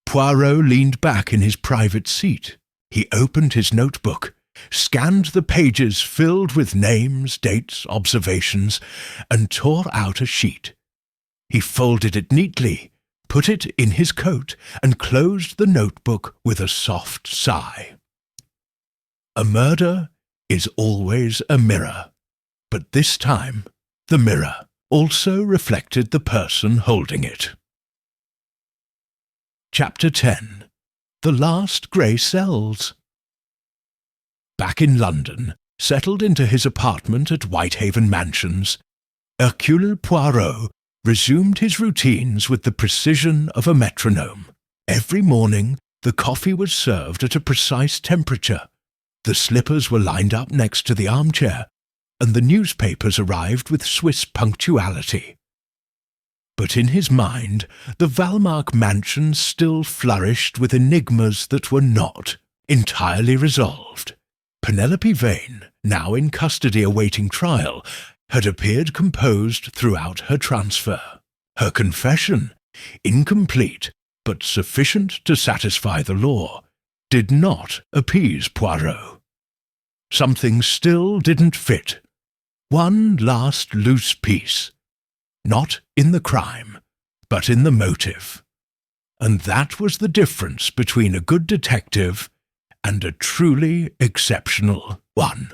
Poirot leaned back in his private seat. He opened his notebook, scanned the pages filled with names, dates, observations, and tore out a sheet. He folded it neatly, put it in his coat, and closed the notebook with a soft sigh. A murder is always a mirror, but this time the mirror also reflected the person holding it. Chapter 10. The Last Grey Cells. Back in London, settled into his apartment at Whitehaven Mansions, Hercule Poirot resumed his routines with the precision of a metronome. Every morning, the coffee was served at a precise temperature, the slippers were lined up next to the armchair, and the newspapers arrived with Swiss punctuality. But in his mind, the Valmark mansion still flourished with enigmas that were not entirely resolved. Penelope Vane, now in custody awaiting trial, had appeared composed throughout her transfer. Her confession, incomplete but sufficient to satisfy the law, did not appease Poirot. Something still didn't fit. One last loose piece. Not in the crime, but in the motive. And that was the difference between a good detective and a truly exceptional one.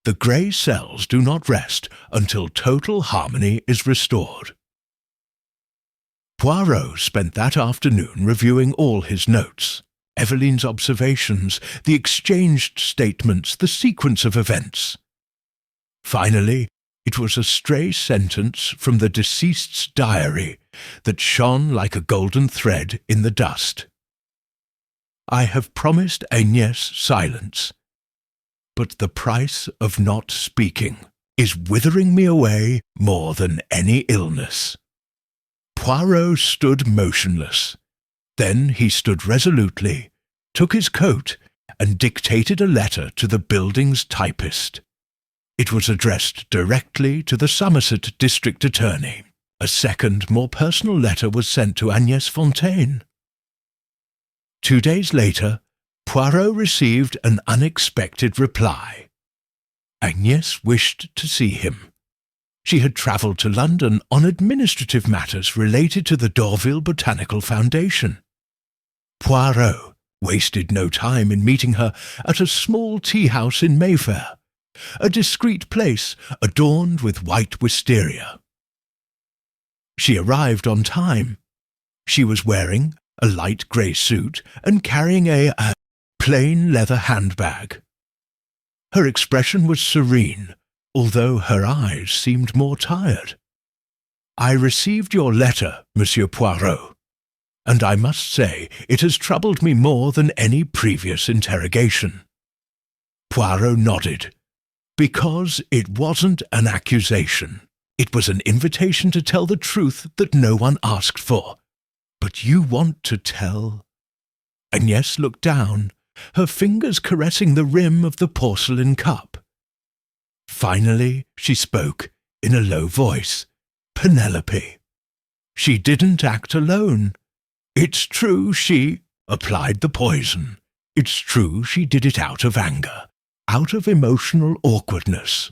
The grey cells do not rest until total harmony is restored. Poirot spent that afternoon reviewing all his notes, Eveline's observations, the exchanged statements, the sequence of events. Finally, it was a stray sentence from the deceased's diary that shone like a golden thread in the dust. I have promised Agnès silence, but the price of not speaking is withering me away more than any illness. Poirot stood motionless. Then he stood resolutely, took his coat, and dictated a letter to the building's typist. It was addressed directly to the Somerset District Attorney. A second, more personal letter was sent to Agnès Fontaine. 2 days later, Poirot received an unexpected reply. Agnès wished to see him. She had travelled to London on administrative matters related to the Dorville Botanical Foundation. Poirot wasted no time in meeting her at a small tea-house in Mayfair, a discreet place adorned with white wisteria. She arrived on time. She was wearing a light grey suit and carrying a plain leather handbag. Her expression was serene, although her eyes seemed more tired. I received your letter, Monsieur Poirot, and I must say it has troubled me more than any previous interrogation. Poirot nodded. Because it wasn't an accusation. It was an invitation to tell the truth that no one asked for. But you want to tell? Agnès looked down, her fingers caressing the rim of the porcelain cup. Finally she spoke, in a low voice. Penelope. She didn't act alone. It's true she applied the poison. It's true she did it out of anger, out of emotional awkwardness.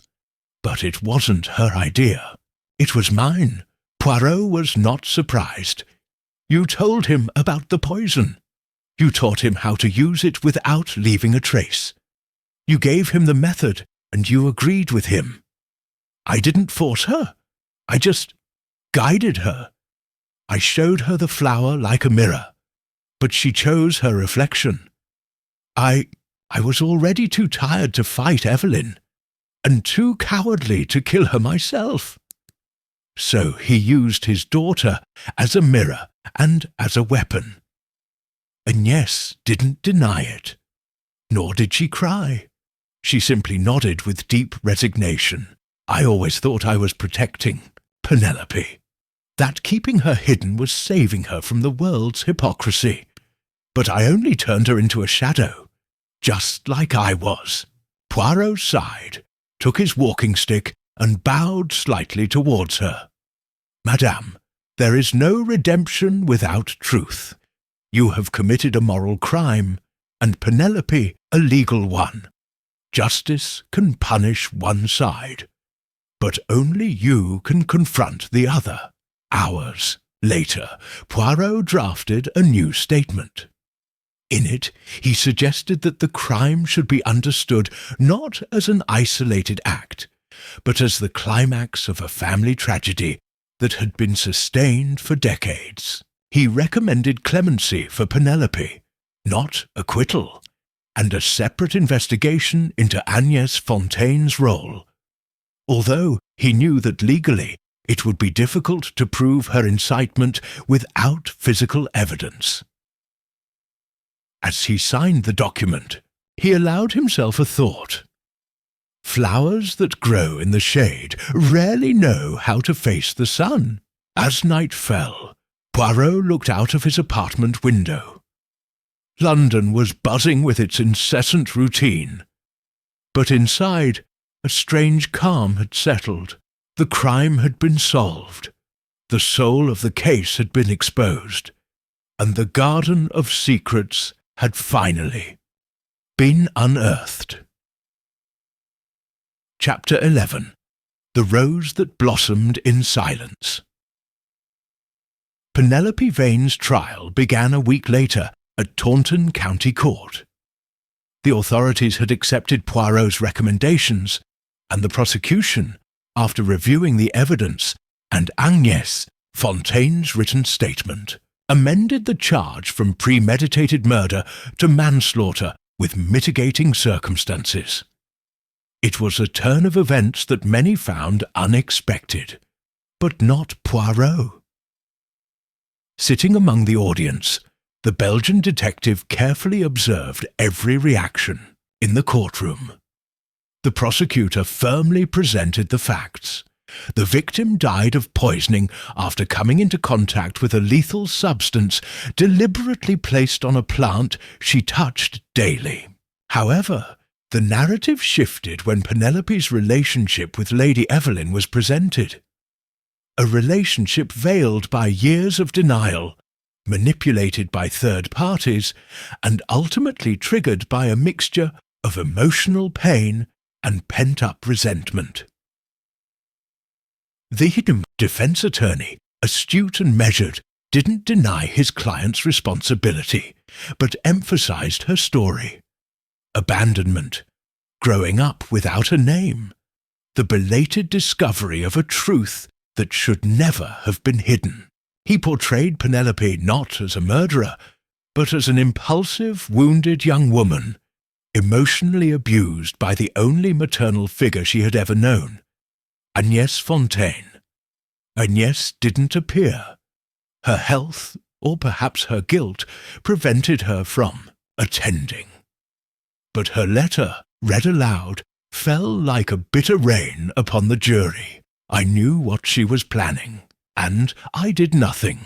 But it wasn't her idea. It was mine. Poirot was not surprised. You told him about the poison. You taught him how to use it without leaving a trace. You gave him the method, and you agreed with him. I didn't force her. I just guided her. I showed her the flower like a mirror, but she chose her reflection. I was already too tired to fight Evelyn, and too cowardly to kill her myself. So he used his daughter as a mirror and as a weapon. Agnès didn't deny it, nor did she cry. She simply nodded with deep resignation. I always thought I was protecting Penelope, that keeping her hidden was saving her from the world's hypocrisy. But I only turned her into a shadow, just like I was. Poirot sighed, took his walking stick, and bowed slightly towards her. Madame, there is no redemption without truth. You have committed a moral crime, and Penelope a legal one. Justice can punish one side, but only you can confront the other. Hours later, Poirot drafted a new statement. In it, he suggested that the crime should be understood not as an isolated act, but as the climax of a family tragedy that had been sustained for decades. He recommended clemency for Penelope, not acquittal, and a separate investigation into Agnès Fontaine's role, although he knew that legally it would be difficult to prove her incitement without physical evidence. As he signed the document, he allowed himself a thought. Flowers that grow in the shade rarely know how to face the sun. As night fell, Poirot looked out of his apartment window. London was buzzing with its incessant routine. But inside, a strange calm had settled. The crime had been solved. The soul of the case had been exposed. And the Garden of Secrets had finally been unearthed. Chapter 11. The Rose That Blossomed in Silence. Penelope Vane's trial began a week later at Taunton County Court. The authorities had accepted Poirot's recommendations, and the prosecution, after reviewing the evidence and Agnès Fontaine's written statement, amended the charge from premeditated murder to manslaughter with mitigating circumstances. It was a turn of events that many found unexpected, but not Poirot. Sitting among the audience, the Belgian detective carefully observed every reaction in the courtroom. The prosecutor firmly presented the facts. The victim died of poisoning after coming into contact with a lethal substance deliberately placed on a plant she touched daily. However, the narrative shifted when Penelope's relationship with Lady Evelyn was presented. A relationship veiled by years of denial, manipulated by third parties, and ultimately triggered by a mixture of emotional pain and pent-up resentment. The defense attorney, astute and measured, didn't deny his client's responsibility, but emphasized her story. Abandonment, growing up without a name, the belated discovery of a truth that should never have been hidden. He portrayed Penelope not as a murderer, but as an impulsive, wounded young woman, emotionally abused by the only maternal figure she had ever known, Agnès Fontaine. Agnès didn't appear. Her health, or perhaps her guilt, prevented her from attending. But her letter, read aloud, fell like a bitter rain upon the jury. I knew what she was planning, and I did nothing.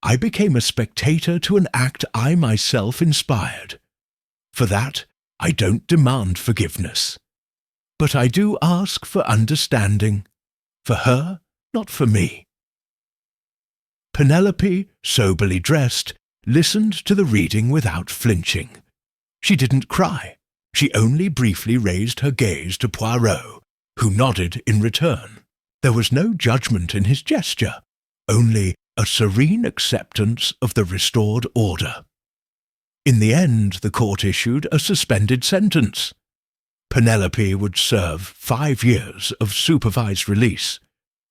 I became a spectator to an act I myself inspired. For that, I don't demand forgiveness. But I do ask for understanding. For her, not for me. Penelope, soberly dressed, listened to the reading without flinching. She didn't cry. She only briefly raised her gaze to Poirot, who nodded in return. There was no judgment in his gesture, only a serene acceptance of the restored order. In the end, the court issued a suspended sentence. Penelope would serve 5 years of supervised release,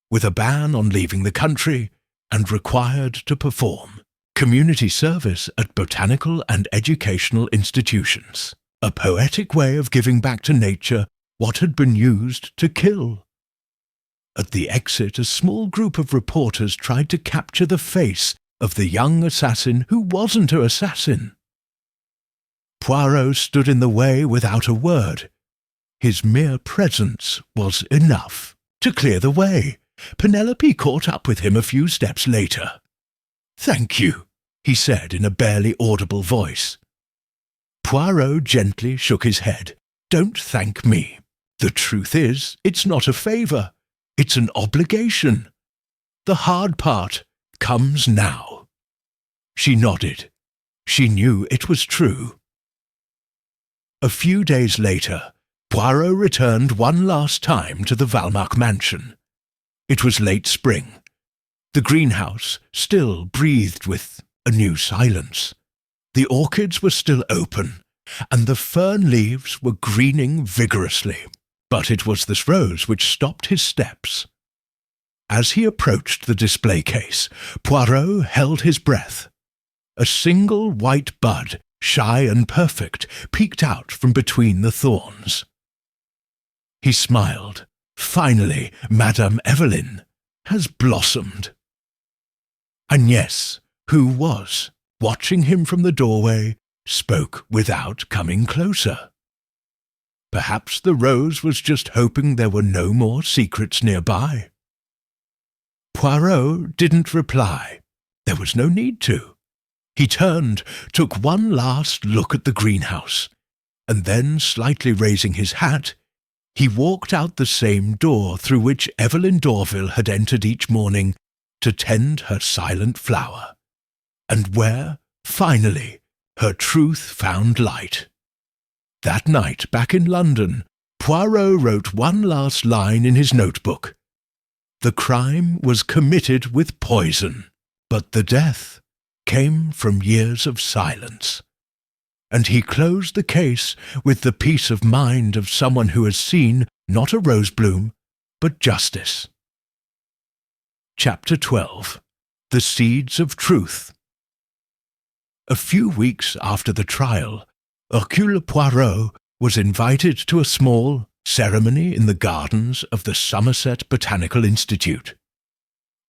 with a ban on leaving the country and required to perform community service at botanical and educational institutions, a poetic way of giving back to nature what had been used to kill. At the exit, a small group of reporters tried to capture the face of the young assassin who wasn't an assassin. Poirot stood in the way without a word. His mere presence was enough to clear the way. Penelope caught up with him a few steps later. "Thank you," he said in a barely audible voice. Poirot gently shook his head. "Don't thank me. The truth is, it's not a favour. It's an obligation. The hard part comes now." She nodded. She knew it was true. A few days later, Poirot returned one last time to the Valmark mansion. It was late spring. The greenhouse still breathed with a new silence. The orchids were still open, and the fern leaves were greening vigorously. But it was this rose which stopped his steps. As he approached the display case, Poirot held his breath. A single white bud, shy and perfect, peeked out from between the thorns. He smiled. Finally, Madame Evelyn has blossomed. Agnès, who was watching him from the doorway, spoke without coming closer. Perhaps the rose was just hoping there were no more secrets nearby. Poirot didn't reply. There was no need to. He turned, took one last look at the greenhouse, and then, slightly raising his hat, he walked out the same door through which Evelyn Dorville had entered each morning to tend her silent flower, and where, finally, her truth found light. That night, back in London, Poirot wrote one last line in his notebook. The crime was committed with poison, but the death came from years of silence. And he closed the case with the peace of mind of someone who has seen not a rose bloom, but justice. Chapter 12. The Seeds of Truth. A few weeks after the trial, Hercule Poirot was invited to a small ceremony in the gardens of the Somerset Botanical Institute.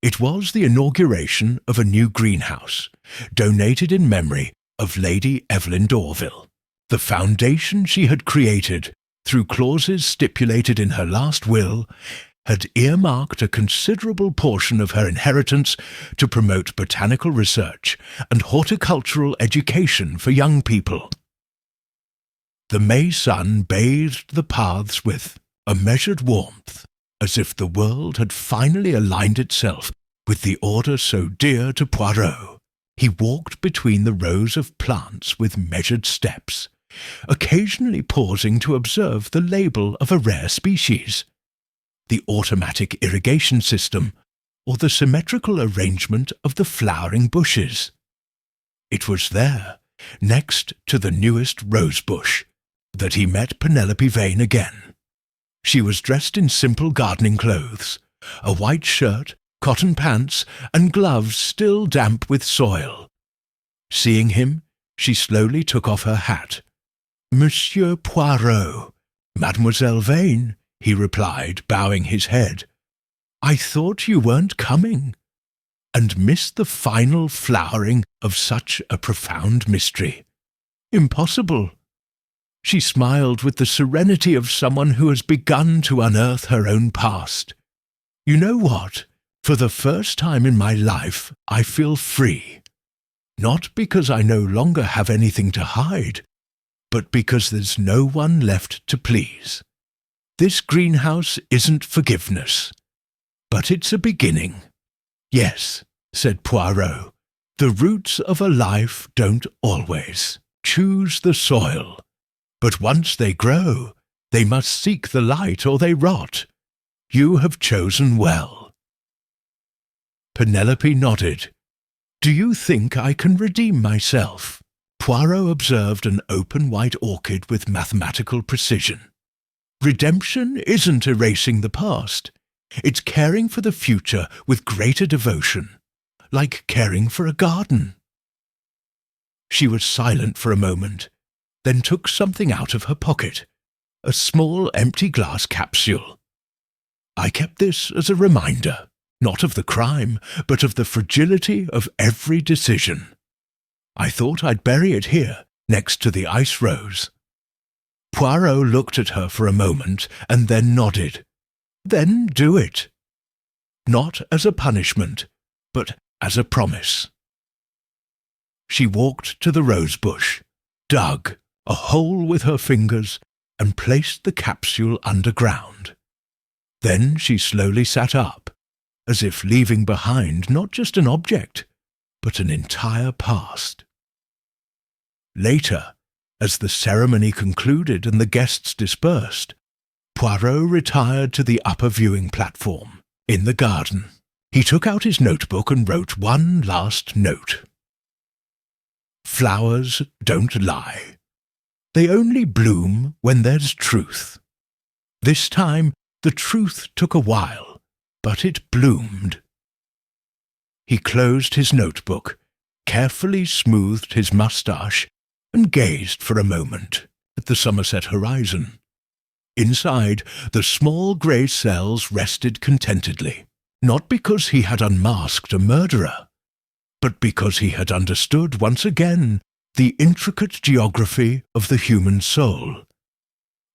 It was the inauguration of a new greenhouse, donated in memory of Lady Evelyn Dorville. The foundation she had created, through clauses stipulated in her last will, had earmarked a considerable portion of her inheritance to promote botanical research and horticultural education for young people. The May sun bathed the paths with a measured warmth, as if the world had finally aligned itself with the order so dear to Poirot. He walked between the rows of plants with measured steps, occasionally pausing to observe the label of a rare species, the automatic irrigation system, or the symmetrical arrangement of the flowering bushes. It was there, next to the newest rose bush, that he met Penelope Vane again. She was dressed in simple gardening clothes, a white shirt, cotton pants, and gloves still damp with soil. Seeing him, she slowly took off her hat. "Monsieur Poirot, Mademoiselle Vane," he replied, bowing his head. "I thought you weren't coming," and missed the final flowering of such a profound mystery. "Impossible." She smiled with the serenity of someone who has begun to unearth her own past. "You know what? For the first time in my life, I feel free. Not because I no longer have anything to hide, but because there's no one left to please. This greenhouse isn't forgiveness, but it's a beginning." "Yes," said Poirot, "the roots of a life don't always choose the soil, but once they grow, they must seek the light or they rot. You have chosen well." Penelope nodded. "Do you think I can redeem myself?" Poirot observed an open white orchid with mathematical precision. "Redemption isn't erasing the past. It's caring for the future with greater devotion, like caring for a garden." She was silent for a moment, then took something out of her pocket, a small empty glass capsule. "I kept this as a reminder, not of the crime, but of the fragility of every decision. I thought I'd bury it here, next to the ice rose." Poirot looked at her for a moment and then nodded. "Then do it. Not as a punishment, but as a promise." She walked to the rose bush, dug a hole with her fingers, and placed the capsule underground. Then she slowly sat up, as if leaving behind not just an object, but an entire past. Later, as the ceremony concluded and the guests dispersed, Poirot retired to the upper viewing platform, in the garden. He took out his notebook and wrote one last note. "Flowers don't lie. They only bloom when there's truth. This time, the truth took a while, but it bloomed. He closed his notebook, carefully smoothed his moustache, and gazed for a moment at the Somerset horizon. Inside, the small grey cells rested contentedly, not because he had unmasked a murderer, but because he had understood once again the intricate geography of the human soul.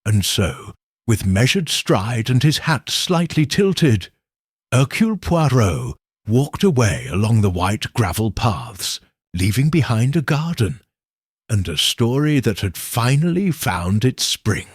And so, with measured stride and his hat slightly tilted, Hercule Poirot walked away along the white gravel paths, leaving behind a garden and a story that had finally found its spring.